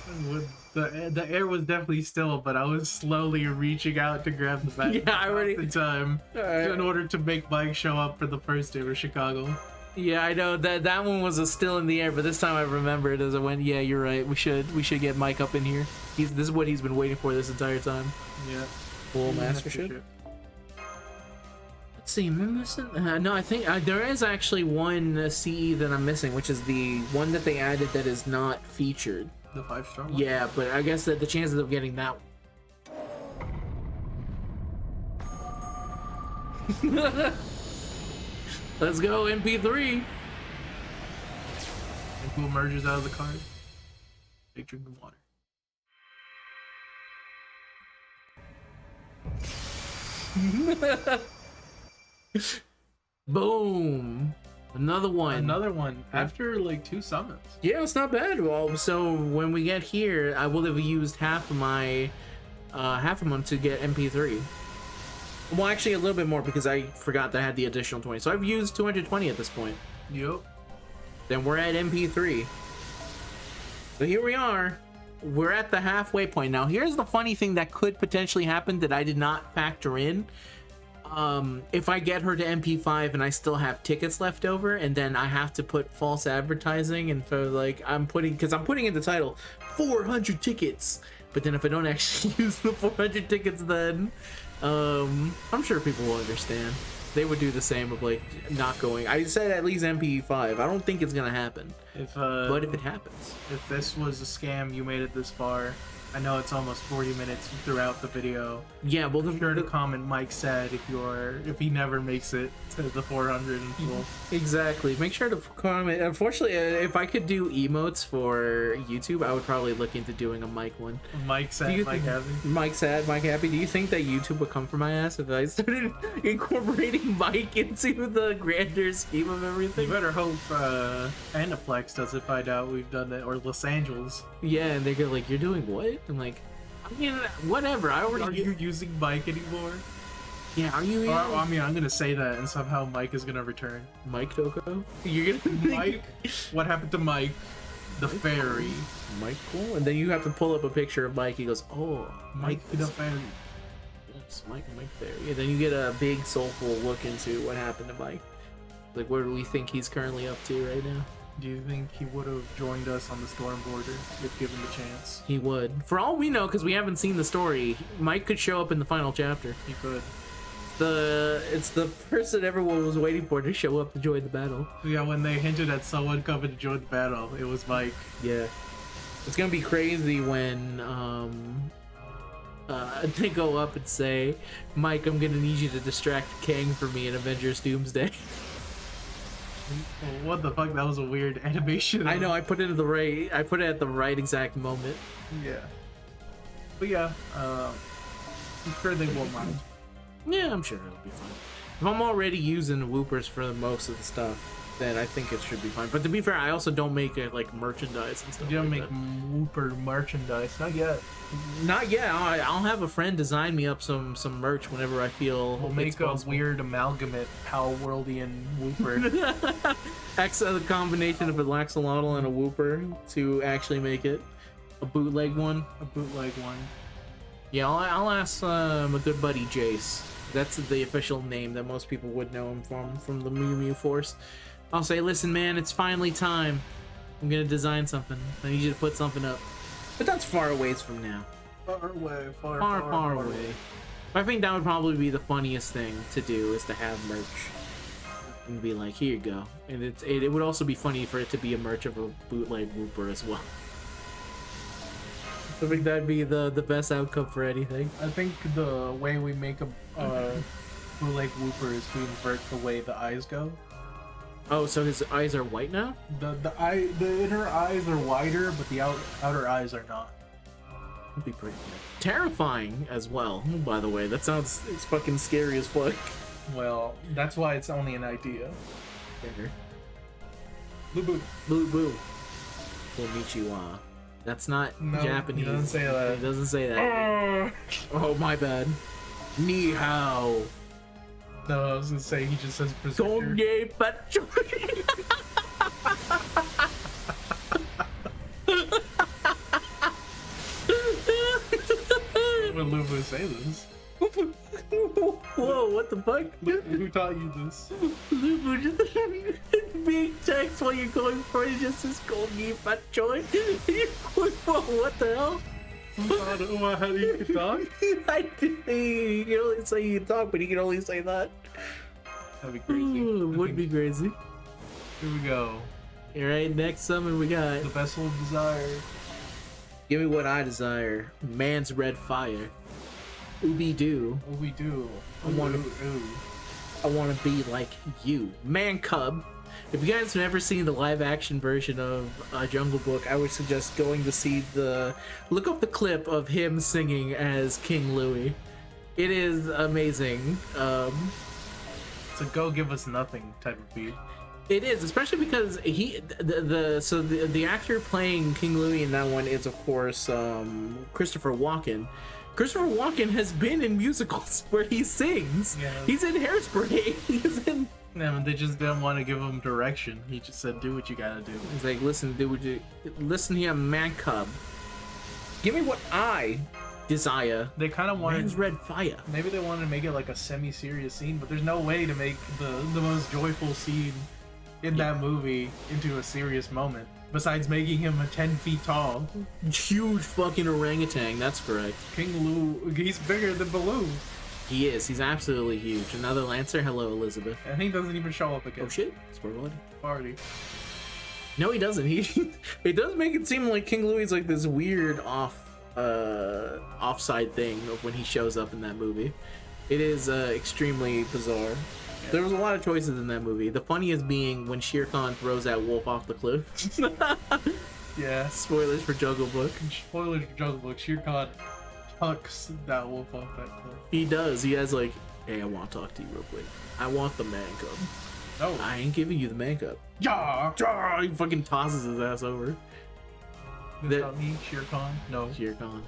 The air was definitely still, but I was slowly reaching out to grab the back. Yeah, I already... the time in order to make Mike show up for the first day of Chicago. Yeah, I know that one was still in the air, but this time I remembered as I went. Yeah, you're right. We should get Mike up in here. This is what he's been waiting for this entire time. Yeah. Full mastership. Let's see, am I missing? No, I think there is actually one CE that I'm missing, which is the one that they added that is not featured. The 5-star one? Yeah, but I guess that the chances of getting that one. Let's go, MP3. And who emerges out of the card? Take drinking water. Boom. Another one. Another one after like 2 summons. Yeah, it's not bad. Well, so when we get here, I will have used half of them to get MP3. Well, actually a little bit more because I forgot that I had the additional 20. So I've used 220 at this point. Yep. Then we're at MP3. So here we are. We're at the halfway point. Now, here's the funny thing that could potentially happen that I did not factor in. If I get her to MP5 and I still have tickets left over, and then I have to put false advertising, and for like I'm putting in the title 400 tickets, but then if I don't actually use the 400 tickets, then I'm sure people will understand. They would do the same of like not going. I said at least MP5. I don't think it's gonna happen. But if it happens, if this was a scam, you made it this far. I know it's almost 40 minutes throughout the video. Yeah, well, Be sure to comment Mike said if he never makes it to the 400 in full. Exactly. Make sure to comment. Unfortunately, if I could do emotes for YouTube, I would probably look into doing a Mike one. Mike sad, Mike happy. Mike sad, Mike happy. Do you think that YouTube would come for my ass if I started incorporating Mike into the grander scheme of everything? You better hope Anaplex doesn't find out we've done that, or Los Angeles. Yeah, and they go like, "You're doing what?" I'm like, I mean, whatever. I already. Are you using Mike anymore? Yeah, are you? I mean, I'm gonna say that, and somehow Mike is gonna return. Mike Toko? You're gonna Mike? What happened to Mike? The fairy. Mike, cool. And then you have to pull up a picture of Mike. He goes, "Oh, Mike the fairy." Yes, Mike Fairy. And then you get a big soulful look into what happened to Mike. Like, where do we think he's currently up to right now? Do you think he would have joined us on the Storm Border if given the chance? He would. For all we know, because we haven't seen the story, Mike could show up in the final chapter. He could. It's the person everyone was waiting for to show up to join the battle. Yeah, when they hinted at someone coming to join the battle, it was Mike. Yeah. It's gonna be crazy when they go up and say, "Mike, I'm gonna need you to distract Kang for me in Avengers Doomsday." What the fuck? That was a weird animation. I know, I put it at the right exact moment. Yeah. But yeah, I'm sure they won't mind. Yeah, I'm sure it'll be fine. If I'm already using Whoopers for most of the stuff, then I think it should be fine. But to be fair, I also don't make it like merchandise and stuff. You don't like make that. Whooper merchandise, not yet. Not yet. I'll have a friend design me up some merch whenever I feel. We'll make a weird amalgamate Power Worldian Whooper. A combination of a Laxolotl and a Whooper to actually make it a bootleg one. A bootleg one. Yeah, I'll ask my good buddy Jace. That's the official name that most people would know him from the Mew Mew Force. I'll say, listen, man, it's finally time. I'm gonna design something. I need you to put something up. But that's far away from now. Far away, Far away. I think that would probably be the funniest thing to do, is to have merch and be like, here you go. And it would also be funny for it to be a merch of a bootleg Whooper as well. I think that'd be the best outcome for anything. I think the way we make a Blue Lake Wooper is to invert the way the eyes go. Oh, so his eyes are white now? The inner eyes are wider, but the outer eyes are not. That'd be pretty good. Terrifying as well, by the way. That sounds it's fucking scary as fuck. Well, that's why it's only an idea. Bigger. Blue Boo. Blue boo. Konnichiwa. That's not No, Japanese. he doesn't say that. He doesn't say that. Oh, my bad. Ni hao. No, I was gonna say he just says berserker. Gonye pacho. When Lubu say this? Whoa, what the fuck? Who taught you this? Lubu just being text while you're going for it just says Gonye pacho. You're going for what the hell? Who taught how do you talk? I didn't think he can only say you can talk, but he can only say that. That'd be crazy. Ooh, would be crazy. Here we go. Alright, next summon we got. The vessel of desire. Give me what I desire. Man's red fire. Ooby doo. What we do? I wanna- Ooh. I want to be like you. Man cub. If you guys have never seen the live action version of Jungle Book, I would suggest going to see look up the clip of him singing as King Louie. It is amazing. It's a go give us nothing type of beat. It is, especially because the actor playing King Louie in that one is of course Christopher Walken. Christopher Walken has been in musicals where he sings. Yeah. He's in Hairspray. He's in. Yeah, they just didn't want to give him direction. He just said, "Do what you gotta do." He's like, listen here, man cub. Give me what I desire. They kind of wanted. Man's red fire. Maybe they wanted to make it like a semi-serious scene, but there's no way to make the most joyful scene in that movie into a serious moment. Besides making him 10 feet tall. Huge fucking orangutan. That's correct. King Lou, he's bigger than Baloo. He is. He's absolutely huge. Another Lancer. Hello, Elizabeth. And he doesn't even show up again. Oh shit. Squirrel. Party. No, he doesn't. It does make it seem like King Louie's like this weird offside thing of when he shows up in that movie. It is extremely bizarre. Yeah. There was a lot of choices in that movie. The funniest being when Shere Khan throws that wolf off the cliff. Yeah. Spoilers for Jungle Book. Spoilers for Jungle Book. Shere Khan tucks that wolf off that cliff. He does. He has like, hey, I want to talk to you real quick. I want the man cub. No. I ain't giving you the man cub. Yeah. He fucking tosses his ass over. Is that me, Shere Khan? No. Shere Khan.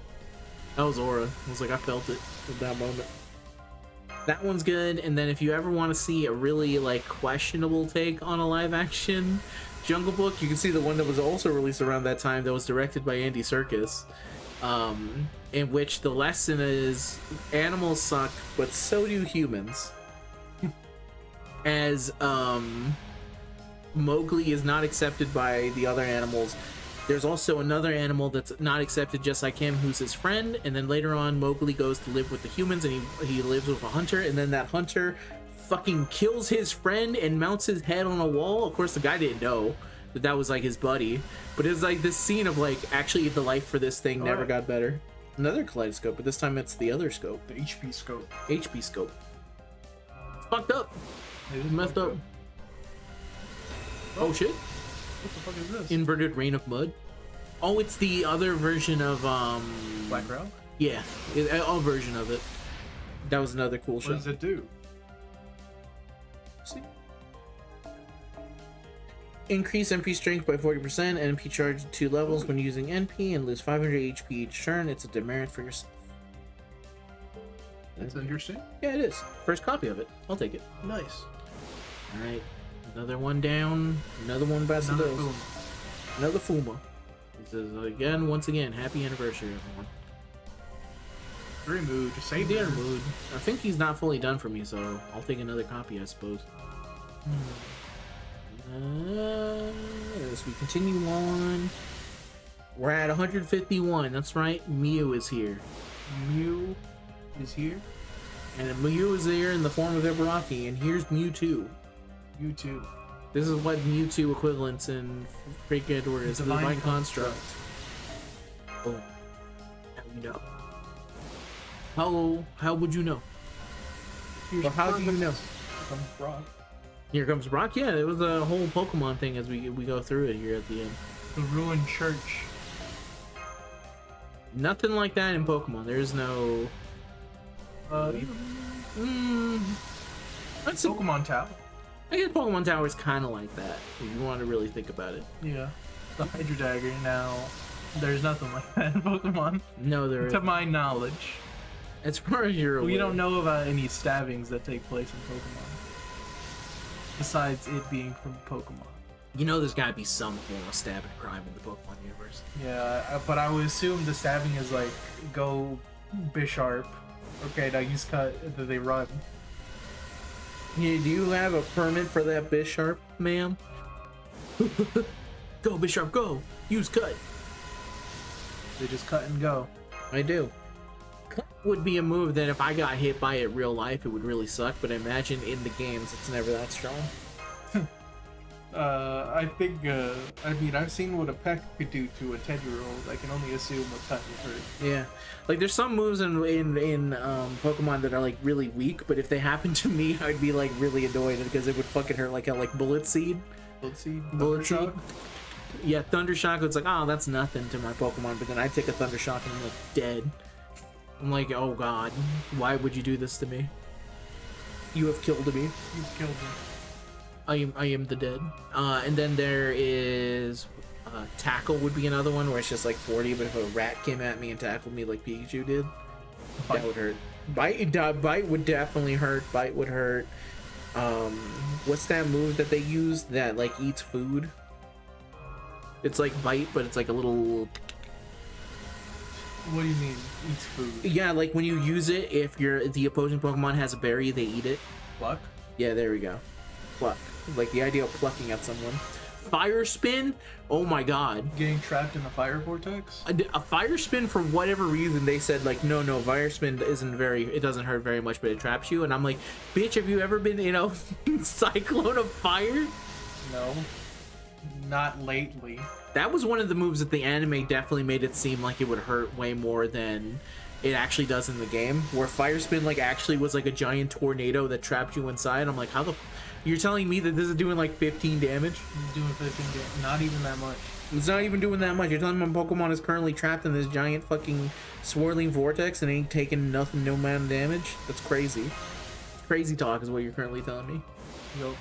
That was Aura. I was like, I felt it at that moment. That one's good. And then if you ever want to see a really like questionable take on a live action Jungle Book, you can see the one that was also released around that time that was directed by Andy Serkis, in which the lesson is animals suck, but so do humans. As Mowgli is not accepted by the other animals, there's also another animal that's not accepted just like him, who's his friend, and then later on Mowgli goes to live with the humans, and he lives with a hunter, and then that hunter fucking kills his friend and mounts his head on a wall. Of course the guy didn't know that was like his buddy, but it's like this scene of like, actually the life for this thing never got better. Another kaleidoscope, but this time it's the other scope. The HP scope. HP scope. It's fucked up. It is Messed up. Oh shit. What the fuck is this? Inverted Rain of Mud. Oh, it's the other version of Black Rock? Yeah, a version of it. That was another cool What show. does it do? See? Increase MP strength by 40%, NP charge at 2 levels when using NP, and lose 500 HP each turn. It's a demerit for yourself. That's interesting. Yeah, it is. First copy of it. I'll take it. Nice. Alright. Another one down. Another one by the Another bills. boom. Another Fuma. He says, again, once again, happy anniversary, everyone. Very mood. Save Dear there. mood. I think he's not fully done for me, so I'll take another copy, I suppose. As we continue on, we're at 151. That's right, Mew is here. Mew is here. And Mew is there in the form of Ibaraki, and here's Mewtwo. Mewtwo. This is what Mewtwo equivalents in freaking or is the Divine Construct. Oh. you know? How would you know? Here's Or how do you know? Comes Brock. Here comes Brock. Yeah, it was a whole Pokemon thing as we go through it here at the end. The ruined church. Nothing like that in Pokemon. There's no. That's Pokemon Tower. I guess Pokemon Tower is kind of like that if you want to really think about it. Yeah. The Hydro Dagger. Now, there's nothing like that in Pokemon. No, there is. To my knowledge. As far as you're aware. We don't know about any stabbings that take place in Pokemon. Besides it being from Pokemon. You know there's gotta be some form of stabbing crime in the Pokemon universe. Yeah, but I would assume the stabbing is like, go Bisharp. Okay, now use cut, and then they run. Yeah, do you have a permit for that Bisharp, ma'am? Go, Bisharp, go! Use cut! They just cut and go. I do. Cut would be a move that if I got hit by it in real life, it would really suck, but I imagine in the games it's never that strong. I think, I mean, I've seen what a peck could do to a 10-year-old. I can only assume a cut would hurt. Yeah. Like, there's some moves in Pokemon that are, like, really weak, but if they happen to me, I'd be, like, really annoyed because it would fucking hurt, like, Bullet Seed. Bullet Seed? Bullet Seed? Yeah, Thunder Shock, it's like, oh, that's nothing to my Pokemon, but then I take a Thunder Shock and I'm, like, dead. I'm like, oh god, why would you do this to me? You have killed me. You've killed me. I am the dead. And then there is Tackle would be another one where it's just like 40, but if a rat came at me and tackled me like Pikachu did, that would hurt. Bite would definitely hurt. Bite would hurt. What's that move that they use that like eats food? It's like Bite, but it's like a little. What do you mean, eats food? Yeah, like when you use it, if the opposing Pokemon has a berry, they eat it. Pluck? Yeah, there we go. Pluck. Like the idea of plucking at someone. Fire Spin? Oh my god. Getting trapped in a fire vortex? A Fire Spin, for whatever reason, they said like, no, Fire Spin it doesn't hurt very much, but it traps you. And I'm like, bitch, have you ever been in a Cyclone of Fire? No. Not lately. That was one of the moves that the anime definitely made it seem like it would hurt way more than it actually does in the game. Where Fire Spin like actually was like a giant tornado that trapped you inside. I'm like, how the... You're telling me that this is doing like 15 damage? It's doing 15 damage. Not even that much. It's not even doing that much. You're telling me my Pokemon is currently trapped in this giant fucking swirling vortex and ain't taking no amount of damage? That's crazy. Crazy talk is what you're currently telling me. Yup.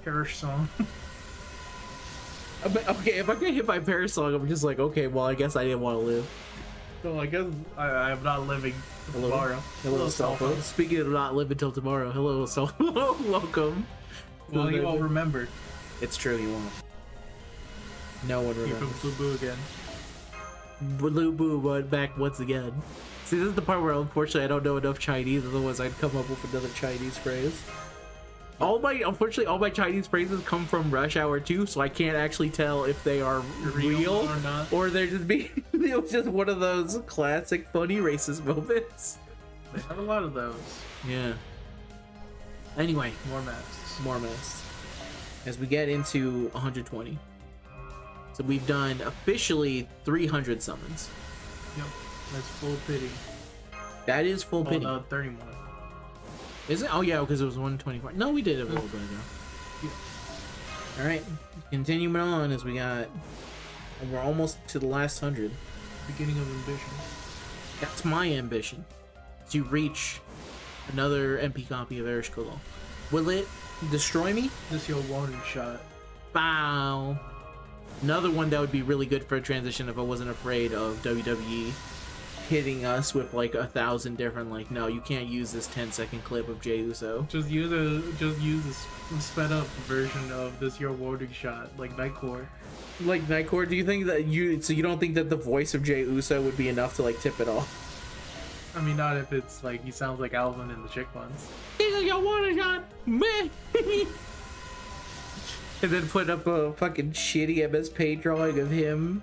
Perish Song. Okay, if I get hit by Parasong, I'm just like, okay, well, I guess I didn't want to live. So I guess I am not living tomorrow. Hello, Salvo. Speaking of not living till tomorrow, hello, Salvo. Welcome. Well, you won't remember. It's true, you won't. No one Here remembers. comes Lubu again. Blue Boo, but back once again. See, this is the part where unfortunately I don't know enough Chinese, otherwise I'd come up with another Chinese phrase. Unfortunately, all my Chinese phrases come from Rush Hour 2, so I can't actually tell if they are real or not. or they're just being. It was just one of those classic funny racist moments. They have a lot of those. Yeah. Anyway, More masks. more masks. As we get into 120. So we've done officially 300 summons. Yep. That's full pity. That is full pity. 30 more. Is it? Oh yeah, because it was 124. No, we did it a little bit ago. Yeah. All right, continuing on as we're almost to the last 100. Beginning of ambition. That's my ambition, to reach another MP copy of Ereshkigal. Will it destroy me? This your warning shot. Bow. Another one that would be really good for a transition if I wasn't afraid of WWE hitting us with like 1,000 different like, no, you can't use this 10-second clip of Jey Uso. Just use a sped up version of this your warning shot, like Nightcore. Like Nightcore, do you think that you don't think that the voice of Jey Uso would be enough to like tip it off? I mean, not if it's like he sounds like Alvin in the Chick Buns. You want a shot, man? And then put up a fucking shitty MS Paint drawing of him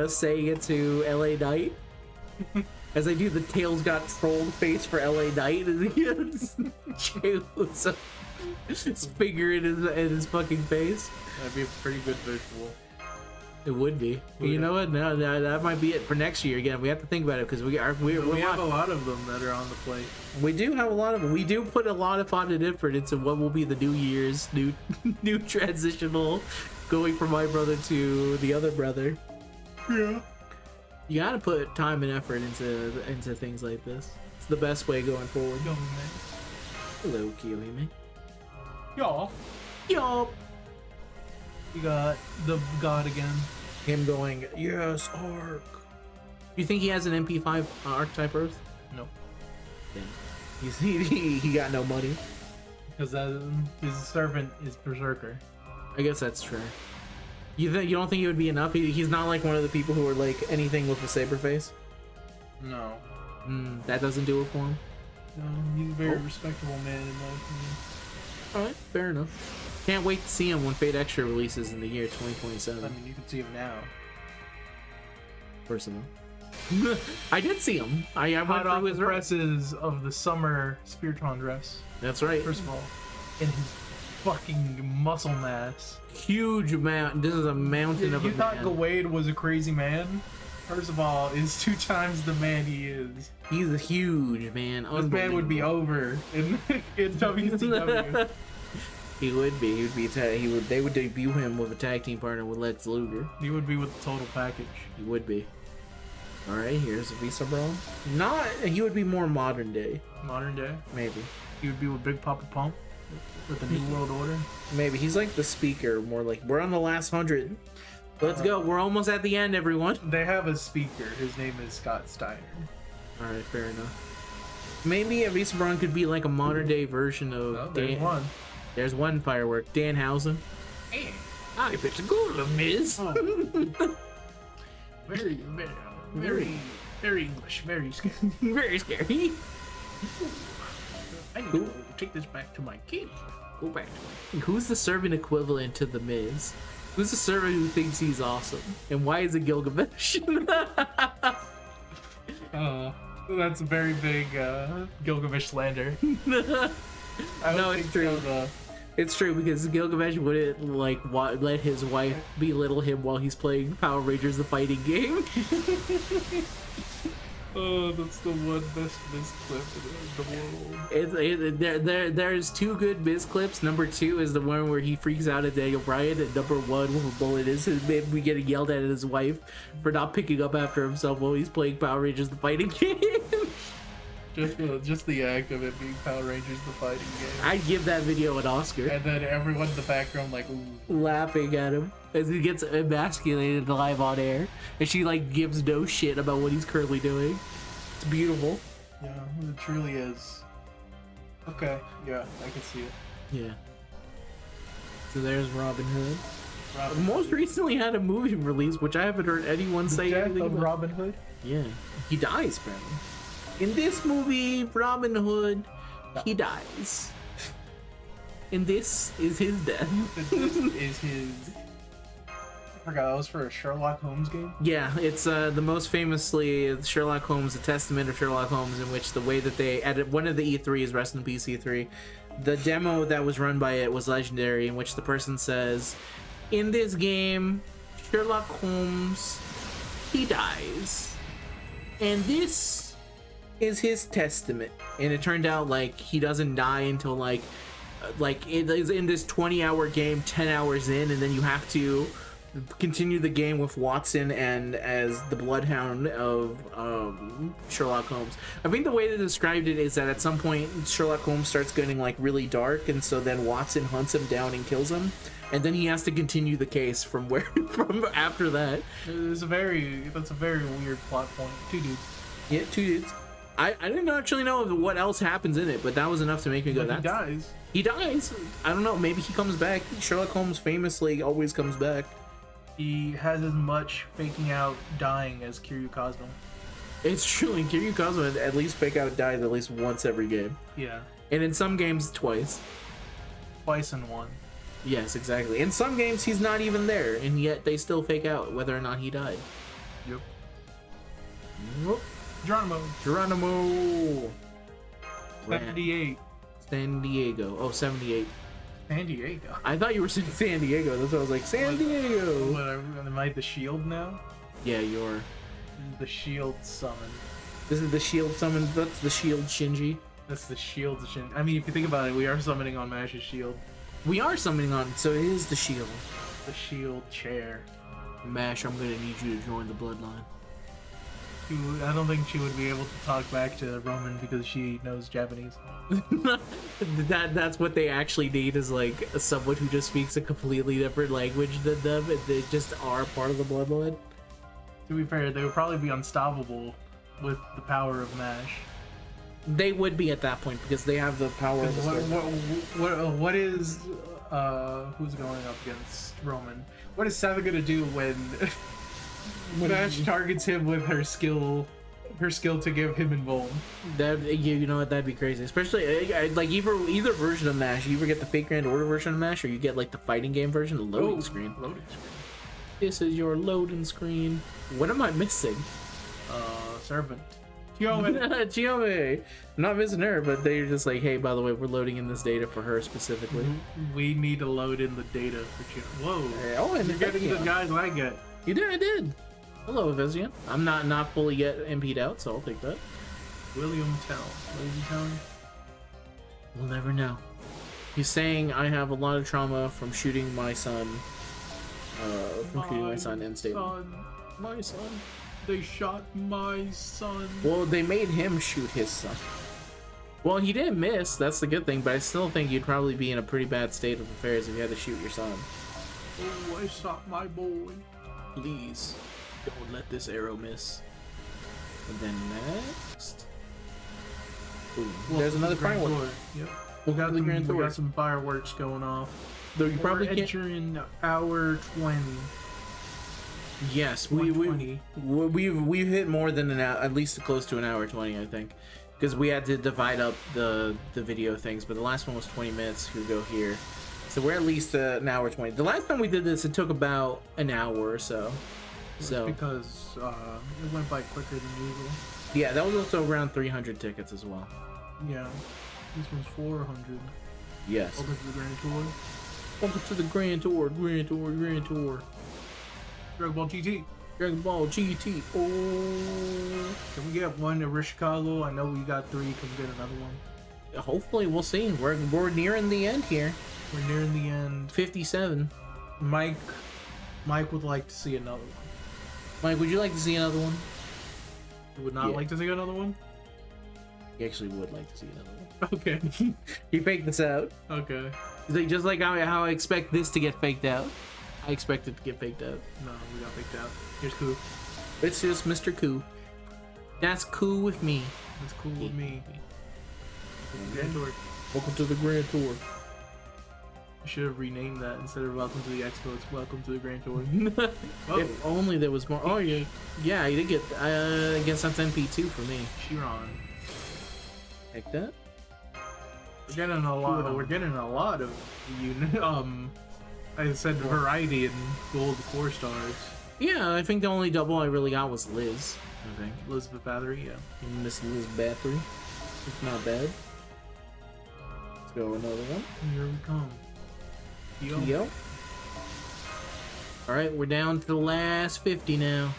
saying it to LA Knight. As I do the Tails got trolled face for LA Knight, and he has Jey Uso his finger in his fucking face. That'd be a pretty good visual. It would be. Would You it? know what? No, that might be it for next year. Again, we have to think about it because we have a lot of them that are on the plate. We do have a lot of. We do put a lot of thought and effort into what will be the New Year's new transitional, going from my brother to the other brother. Yeah. You gotta put time and effort into things like this. It's the best way going forward. Yo, man. Hello, Kiyohime. Y'all. Yo. You got the god again. Him going, yes, Ark. You think he has an MP5 archetype Earth? No. Yeah. He got no money. Because his servant is Berserker. I guess that's true. You don't think it would be enough? He's not like one of the people who are like anything with a saber face? No. That doesn't do it for him? No, he's a very respectable man in my opinion. Alright, fair enough. Can't wait to see him when Fate Extra releases in the year 2027. I mean, you can see him now. Personally. I did see him. I went Hot off through the his presses of the summer Speartron dress. That's right. First of all, in his fucking muscle mass. Huge amount. This is a mountain of a You thought man. Gawain was a crazy man? First of all, is 2 times the man he is. He's a huge man. This man would be over in WCW. He would be. He would be. They would debut him with a tag team partner with Lex Luger. He would be with the total package. He would be. All right, here's a Visa Brawl. Not. He would be more modern day. Modern day. Maybe. He would be with Big Papa Pump with the New World Order. Maybe he's like the speaker. More like we're on the last 100. Let's go. We're almost at the end, everyone. They have a speaker. His name is Scott Steiner. All right, fair enough. Maybe a Visa Brawl could be like a modern day version of. Oh, there's one. There's one firework. Danhausen. Hey. I bet you go, Miz. Oh. Very English. Very scary. Very scary. I need to take this back to my kid. Go back to it. Who's the servant equivalent to the Miz? Who's the servant who thinks he's awesome? And why is it Gilgamesh? That's a very big Gilgamesh slander. No, it's true. It's true because Gilgamesh wouldn't like let his wife belittle him while he's playing Power Rangers: The Fighting Game. Oh, that's the one best Miz clip in the world. There's 2 good Miz clips. Number 2 is the one where he freaks out at Daniel Bryan, and number 1 with a bullet is him getting yelled at his wife for not picking up after himself while he's playing Power Rangers: The Fighting Game. Just the act of it being Power Rangers: The Fighting Game. I'd give that video an Oscar. And then everyone in the background like, ooh. Laughing at him as he gets emasculated live on air, and she like gives no shit about what he's currently doing. It's beautiful. Yeah, it truly is. Okay, yeah, I can see it. Yeah. So there's Robin Hood. Robin Most recently had a movie release, which I haven't heard anyone say Death anything of about. Robin Hood. Yeah, he dies, apparently. In this movie, Robin Hood, he dies. And this is his death. This is his. I forgot that was for a Sherlock Holmes game. Yeah, it's the most famously Sherlock Holmes, The Testament of Sherlock Holmes, in which the way that they edit one of the E3s, rest in peace E3, the demo that was run by it was legendary, in which the person says, in this game, Sherlock Holmes, he dies. And this is his testament. And it turned out like he doesn't die until like it is in this 20-hour game 10 hours in, and then you have to continue the game with Watson and as the bloodhound of Sherlock Holmes. I think the way they described it is that at some point Sherlock Holmes starts getting like really dark, and so then Watson hunts him down and kills him, and then he has to continue the case from after that. That's a very weird plot point. 2 dudes. Yeah, 2 dudes. I didn't actually know what else happens in it, but that was enough to make me go, He dies. He dies. I don't know, maybe he comes back. Sherlock Holmes famously always comes back. He has as much faking out dying as Kiryu Kazuma. It's true, and Kiryu Kazuma at least fake out dies at least once every game. Yeah. And in some games, twice. Twice in one. Yes, exactly. In some games, he's not even there, and yet they still fake out whether or not he died. Yep. Whoop. Geronimo. Rat. 78. San Diego. Oh, 78. San Diego. I thought you were saying San Diego. That's what I was like, San Diego. What, am I the shield now? Yeah, you're. The shield summon. This is the shield summon. That's the shield Shinji. That's the shield shin. I mean, if you think about it, we are summoning on Mash's shield. We are summoning on, so it is the shield. The shield chair. Mash, I'm gonna need you to join the bloodline. I don't think she would be able to talk back to Roman because she knows Japanese. That's what they actually need, is like someone who just speaks a completely different language than them, and they just are part of the bloodline. To be fair, they would probably be unstoppable with the power of Mash. They would be at that point because they have the power of the sword. What is who's going up against Roman? What is Sava gonna do when Mash targets him with her skill to give him invuln? That, you know what, that'd be crazy. Especially like either version of Mash. You either get the fake Grand Order version of Mash, or you get like the fighting game version, the loading screen. Loading screen. This is your loading screen. What am I missing? Servant. Chiome. I'm not missing her, but they're just like, hey, by the way, we're loading in this data for her specifically. We need to load in the data for Chiome. Whoa. Hey, oh, and You're getting the guys I get. You did, I did. Hello, Vizian. I'm not fully yet MP'd out, so I'll take that. William Tell. What is he telling? We'll never know. He's saying I have a lot of trauma from shooting my son. In state. My son. They shot my son. Well, they made him shoot his son. Well, he didn't miss. That's the good thing, but I still think you'd probably be in a pretty bad state of affairs if you had to shoot your son. Oh, I shot my boy. Please, don't let this arrow miss. And then next... Ooh, there's another firework. Yep. We got some fireworks going off. Though you probably We're entering hour 20. Yes, we've hit more than an hour, at least close to an hour 20, I think, because we had to divide up the video things. But the last one was 20 minutes. We go here, so we're at least an hour 20. The last time we did this, it took about an hour or so. So because it went by quicker than usual. Yeah, that was also around 300 tickets as well. Yeah, this one's 400. Yes. Welcome to the Grand Tour. Welcome to the Grand Tour. Grand Tour. Grand Tour. Dragon Ball GT. Dragon Ball GT. Oh. Can we get one Ereshkigal? I know we got 3. Can we get another one? Hopefully, we'll see. We're nearing the end here. We're nearing the end. 57. Mike would like to see another one. Mike, would you like to see another one? You would not like to see another one? He actually would like to see another one. Okay. He faked this out. Okay. He's like, just like how I expect this to get faked out. I expect it to get faked out. No, we got faked out. Here's Koo. It's just Mr. Koo. That's cool with me. That's cool with me. Grand Tour. Welcome to the Grand Tour. You should have renamed that instead of Welcome to the Expo. It's Welcome to the Grand Tour. If only there was more. Oh yeah, yeah. You did get. I guess that's NP2 for me. Chiron. Like that. We're getting a lot. We're getting a lot of I said variety in gold 4 stars. Yeah, I think the only double I really got was Liz. I think Elizabeth Bathory, yeah. Miss Liz Bathory. It's not bad. Let's go another one. Here we come. Yo. All right, we're down to the last 50 now.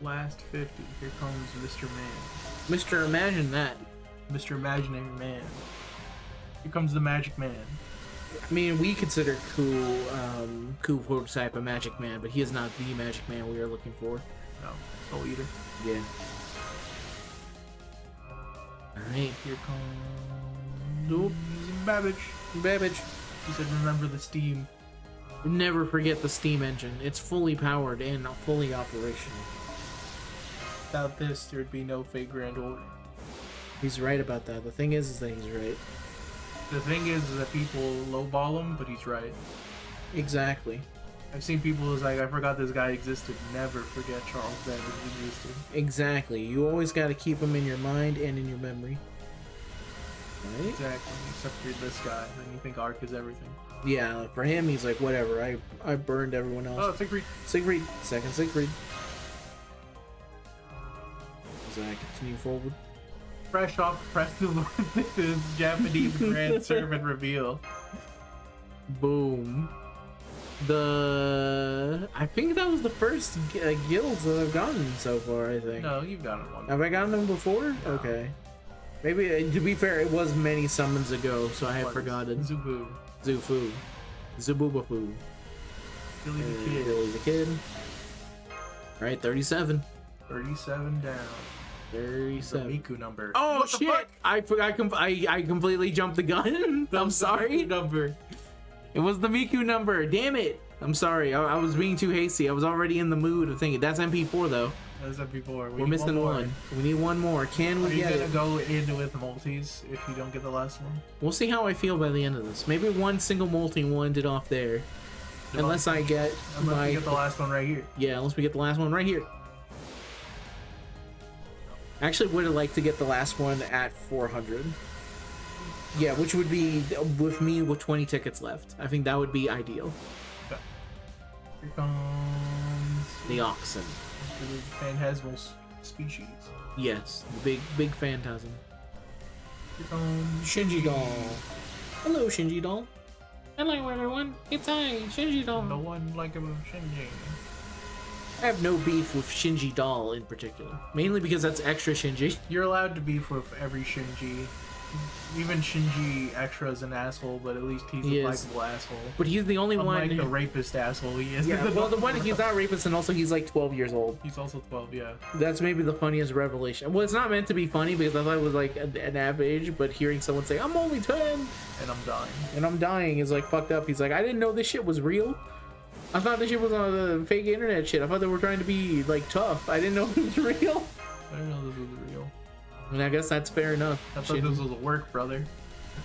Last 50. Here comes Mr. Man. Mr. Imagine that. Mr. Imaginary Man. Here comes the Magic Man. I mean, we consider Koo prototype a Magic Man, but he is not the Magic Man we are looking for. No, Soul Eater. Yeah. Alright. Here comes... Nope. Babbage. Babbage. He said, remember the steam. Never forget the steam engine. It's fully powered and fully operational. Without this, there'd be no fake Grand Order. He's right about that. The thing is that he's right. The thing is that people lowball him, but he's right. Exactly. I've seen people who's like, I forgot this guy existed. Never forget Charles Babbage existed. Exactly. You always got to keep him in your mind and in your memory. Right? Exactly. Except for this guy, then you think Ark is everything. Yeah, like for him, he's like, whatever. I burned everyone else. Oh, Siegfried. Siegfried. Second Siegfried. As I continue forward. Fresh off the press with his Japanese Grand Servant reveal. Boom. I think that was the first guilds that I've gotten so far, I think. No, you've gotten one. Have I gotten them before? No. Okay. Maybe, to be fair, it was many summons ago, so I have forgotten. Zubu. Zufu. Zuboobafoo. Billy the Kid. Billy the Kid. Alright, 37. 37 down. 37. The Miku number. Oh What the shit! fuck? I forgot. I completely jumped the gun. I'm sorry. Miku number. It was the Miku number. Damn it! I'm sorry. I was being too hasty. I was already in the mood of thinking. That's MP4 though. As I said before, We're missing one. We need one more. Can we get it? Are you gonna go in with multis if you don't get the last one? We'll see how I feel by the end of this. Maybe one single multi will end it off there. Unless I get you get the last one right here. Yeah, unless we get the last one right here. I actually would have liked to get the last one at 400. Yeah, which would be with me with 20 tickets left. I think that would be ideal. Okay. Here comes The oxen. the phantasmal species. Yes, the big phantasm. Here comes Shinji doll. Hello, Shinji doll. Hello, everyone. It's I, Shinji doll. No one like him, Shinji. I have no beef with Shinji doll in particular, mainly because that's extra Shinji. You're allowed to beef with every Shinji. Even Shinji extra is an asshole, but at least he's He a is. likable asshole. But he's the only Unlike one. the rapist asshole he is. Yeah, well, the one he's not rapist, and also he's like 12 years old. He's also 12, yeah. That's maybe the funniest revelation. Well, it's not meant to be funny because I thought it was like an average, but hearing someone say, I'm only 10 And I'm dying. and I'm dying is like fucked up. He's like, I didn't know this shit was real. I thought this shit was on the fake internet shit. I thought they were trying to be like tough. I didn't know it was real. I didn't know this was real. And I guess that's fair enough. I thought Shit. this was a work, brother.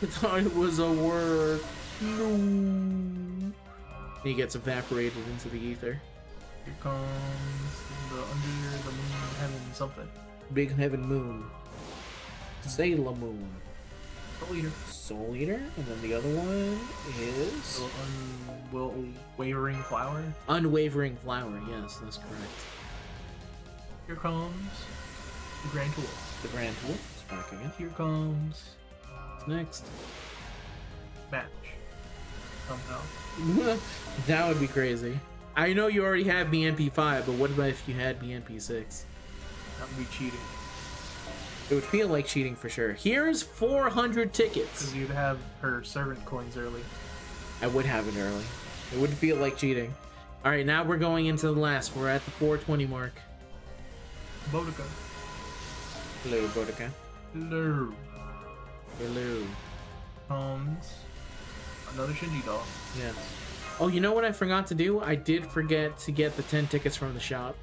I thought it was a work. No. He gets evaporated into the ether. Here comes the under the moon heaven something. Big Heaven Moon. Sailor Moon. Soul Eater. Soul Eater. And then the other one is... Unwavering flower. Unwavering Flower. Yes, that's correct. Here comes the Grand Tool. The Grand Tool is back again. Here comes What's next? Match. Somehow. That would be crazy. I know you already have BNP5, but what about if you had BNP6? That would be cheating. It would feel like cheating for sure. Here's 400 tickets. Because you'd have her servant coins early. I would have it early. It would feel like cheating. All right, now we're going into the last. We're at the 420 mark. Bodica. Hello, Bodica. Hello. Hello. Comes another Shinji doll. Yes. Oh, you know what I forgot to do? I did forget to get the 10 tickets from the shop.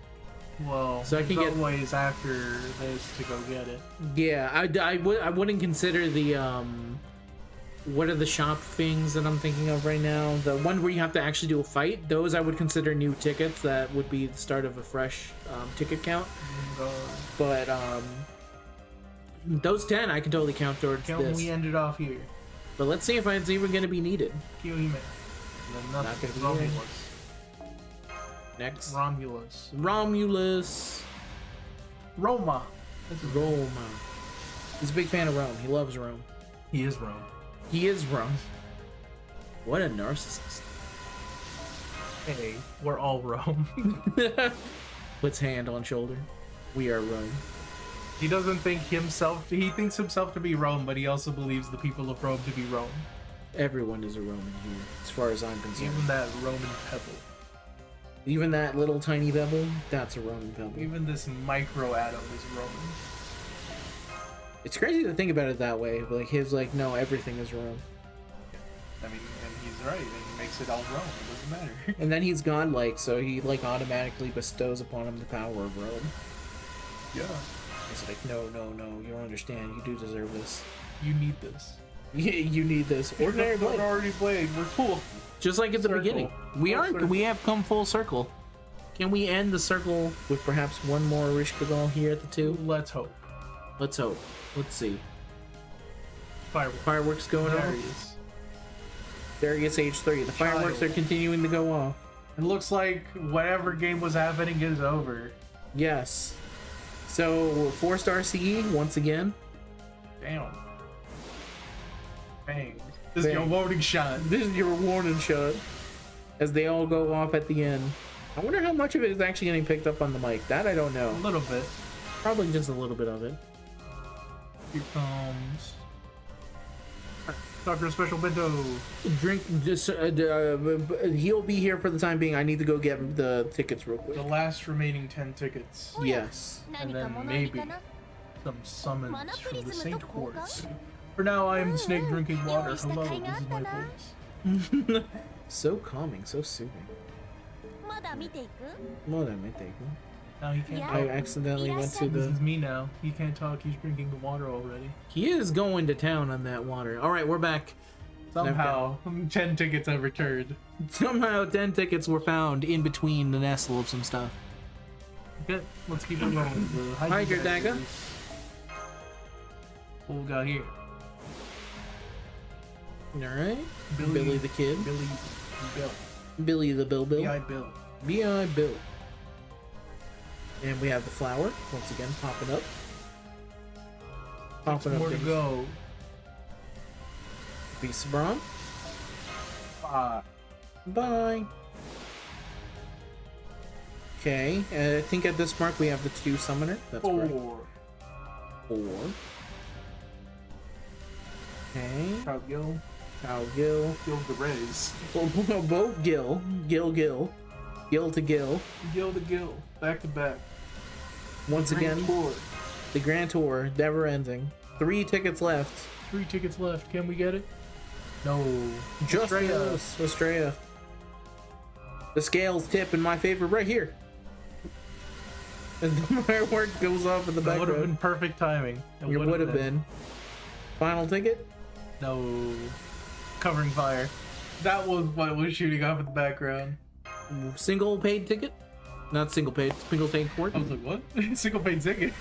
Well, So I can there's get- ways after this to go get it. Yeah, I wouldn't consider the what are the shop things that I'm thinking of right now? The one where you have to actually do a fight. Those I would consider new tickets. That would be the start of a fresh ticket count. And, But those 10 I can totally count towards count this. we ended off here. But let's see if it's even going to be needed. Kiyohime. And then Not nothing. gonna be Romulus. Next, Romulus. Romulus. Roma. This is Roma. He's a big fan of Rome. He loves Rome. He is Rome. He is Rome. What a narcissist. Hey, we're all Rome. Puts hand on shoulder. We are Rome. He doesn't think himself. He thinks himself to be Rome, but he also believes the people of Rome to be Rome. Everyone is a Roman here, as far as I'm concerned. Even that Roman pebble. Even that little tiny pebble, that's a Roman pebble. Even this micro atom is Roman. It's crazy to think about it that way, but like his like, no, everything is Rome. I mean, and he's right. And he makes it all Rome. It doesn't matter. And then he's godlike, so he like automatically bestows upon him the power of Rome. Yeah. It's like, no, you don't understand. You do deserve this. You need this. You need this. Ordinary We're blade. already played. We're cool. Just like at the Circle. beginning. We Full are. circle. We have come full circle. Can we end the circle with perhaps one more Ereshkigal here at the 2? Let's hope. Let's hope. Let's see. Fireworks. Fireworks going off. Darius. Darius age 3. The fireworks Child. are continuing to go off. It looks like whatever game was happening is over. Yes. So 4-star CE once again. Damn. Bang. This is your warning shot. This is your warning shot. As they all go off at the end. I wonder how much of it is actually getting picked up on the mic. That I don't know. A little bit. Probably just a little bit of it. Here comes Dr. Special Bento. Drink. Just he'll be here for the time being. I need to go get the tickets real quick. The last remaining 10 tickets. Yes. And then maybe some summons from the Saint Courts. For now, I am the snake drinking water. Hello, this is my voice. So calming, so soothing. Now he can't I talk. accidentally went to This the... is me now. He can't talk. He's drinking the water already. He is going to town on that water. All right, we're back. Somehow, 10 tickets have returned. Somehow 10 tickets were found in between the nestle of some stuff. Okay, let's keep it going. The Hydra Dagger. What we got here? All right. Billy the Kid. Billy Bill. Billy the Bill. B.I. Bill. B.I. Bill. And we have the flower, once again, popping up. Popping up. More to go. Beast of Brawn. Five. Bye. Okay, I think at this mark we have the 2 summoner. That's correct. 4. 4. Okay. Trout Gill. Cow Gill. Gill the Rez. Well, both Gill. Gill to Gill. Gill to Gill. Back to back. Once again, Tour. the Grand Tour, never ending. 3 tickets left. 3 tickets left. Can we get it? No. Just Estrella. Estrella. The scales tip in my favor right here. And the firework goes off in the That would have background. been perfect timing. It would have been. Final ticket? No. Covering fire. That was what was shooting off in the background. Single paid ticket? Not single paid port. I was like, what? Single paid ticket.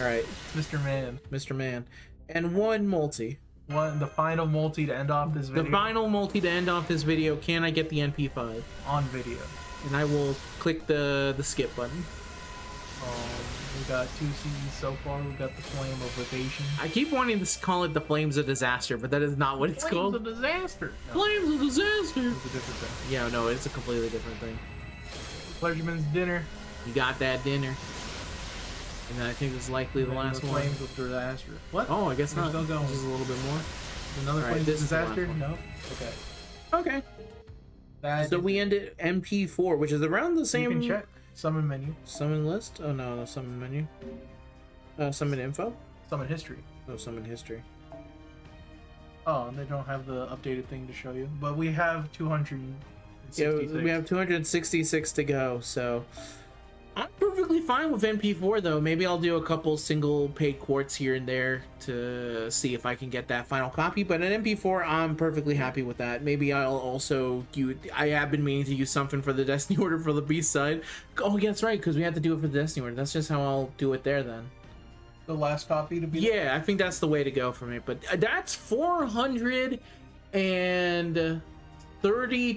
Alright, Mr. Man. Mr. Man. And 1 multi. The final multi to end off this video. The final multi to end off this video. Can I get the NP5? On video. And I will click the skip button. We got 2 C's so far. We got the Flame of Evasion. I keep wanting to call it the Flames of Disaster, but that is not what it's called. Flames of Disaster. No, Flames of Disaster! it's a different thing. Yeah, no, it's a completely different thing. Clergyman's Dinner. You got that dinner. And then I think this is likely the And last the one. Flames of Disaster. What? Oh, I guess We're not. still going. Just a little bit more. Another Alright, Flames of this is the last Disaster? one. No? Okay. Okay. That So we ended MP4, which is around the you same can check. Summon menu. summon list. Oh no, summon menu. Summon info. Summon history. No, summon history. Oh, and they don't have the updated thing to show you. But we have 266. Yeah, we have 266 to go, so I'm perfectly fine with MP4 though. Maybe I'll do a couple single paid quarts here and there to see if I can get that final copy. But an MP4, I'm perfectly happy with that. Maybe I'll also I have been meaning to use something for the Destiny order for the Beast side. Oh, yeah, that's right, because we had to do it for the Destiny order. That's just how I'll do it there then. The last copy to be. Yeah, I think that's the way to go for me. But that's 430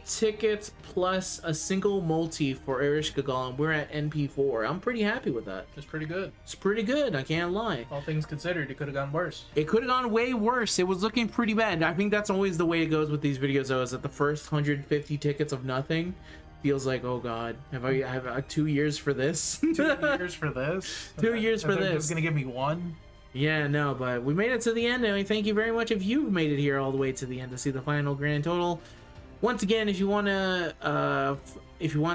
tickets plus a single multi for Ereshkigal, and we're at NP4. I'm pretty happy with that. It's pretty good. It's pretty good, I can't lie. All things considered, it could have gone worse. It could have gone way worse. It was looking pretty bad. I think that's always the way it goes with these videos, though, is that the first 150 tickets of nothing feels like, oh god, have I have 2 years for this? 2 years for this. 2 years for They're this. just gonna give me 1. Yeah, no, but we made it to the end, and I thank you very much if you've made it here all the way to the end to see the final grand total. Once again, if you want to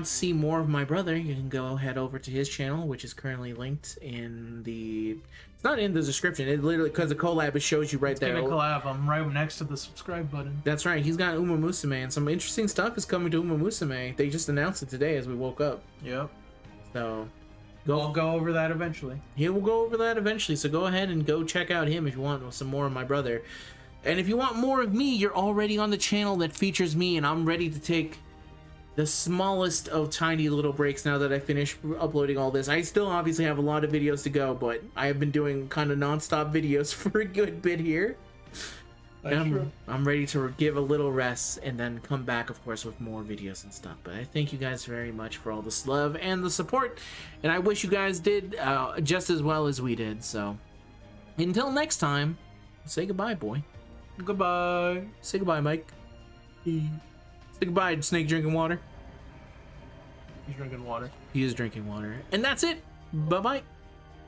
see more of my brother, you can go head over to his channel, which is currently linked in the... It's not in the description. It literally, because the collab, it shows you right there. Gonna collab. I'm right next to the subscribe button. That's right. He's got Uma Musume, and some interesting stuff is coming to Uma Musume. They just announced it today as we woke up. Yep. So... We'll go over that eventually. He will go over that eventually, so go ahead and go check out him if you want some more of my brother. And if you want more of me, you're already on the channel that features me, and I'm ready to take the smallest of tiny little breaks now that I finished uploading all this. I still obviously have a lot of videos to go, but I have been doing kind of non-stop videos for a good bit here. That's true. I'm ready to give a little rest and then come back, of course, with more videos and stuff. But I thank you guys very much for all this love and the support, and I wish you guys did just as well as we did. So until next time, say goodbye, boy. Goodbye. Say goodbye, Mike. Say goodbye, Snake drinking water. He's drinking water. He is drinking water. And that's it. Bye-bye.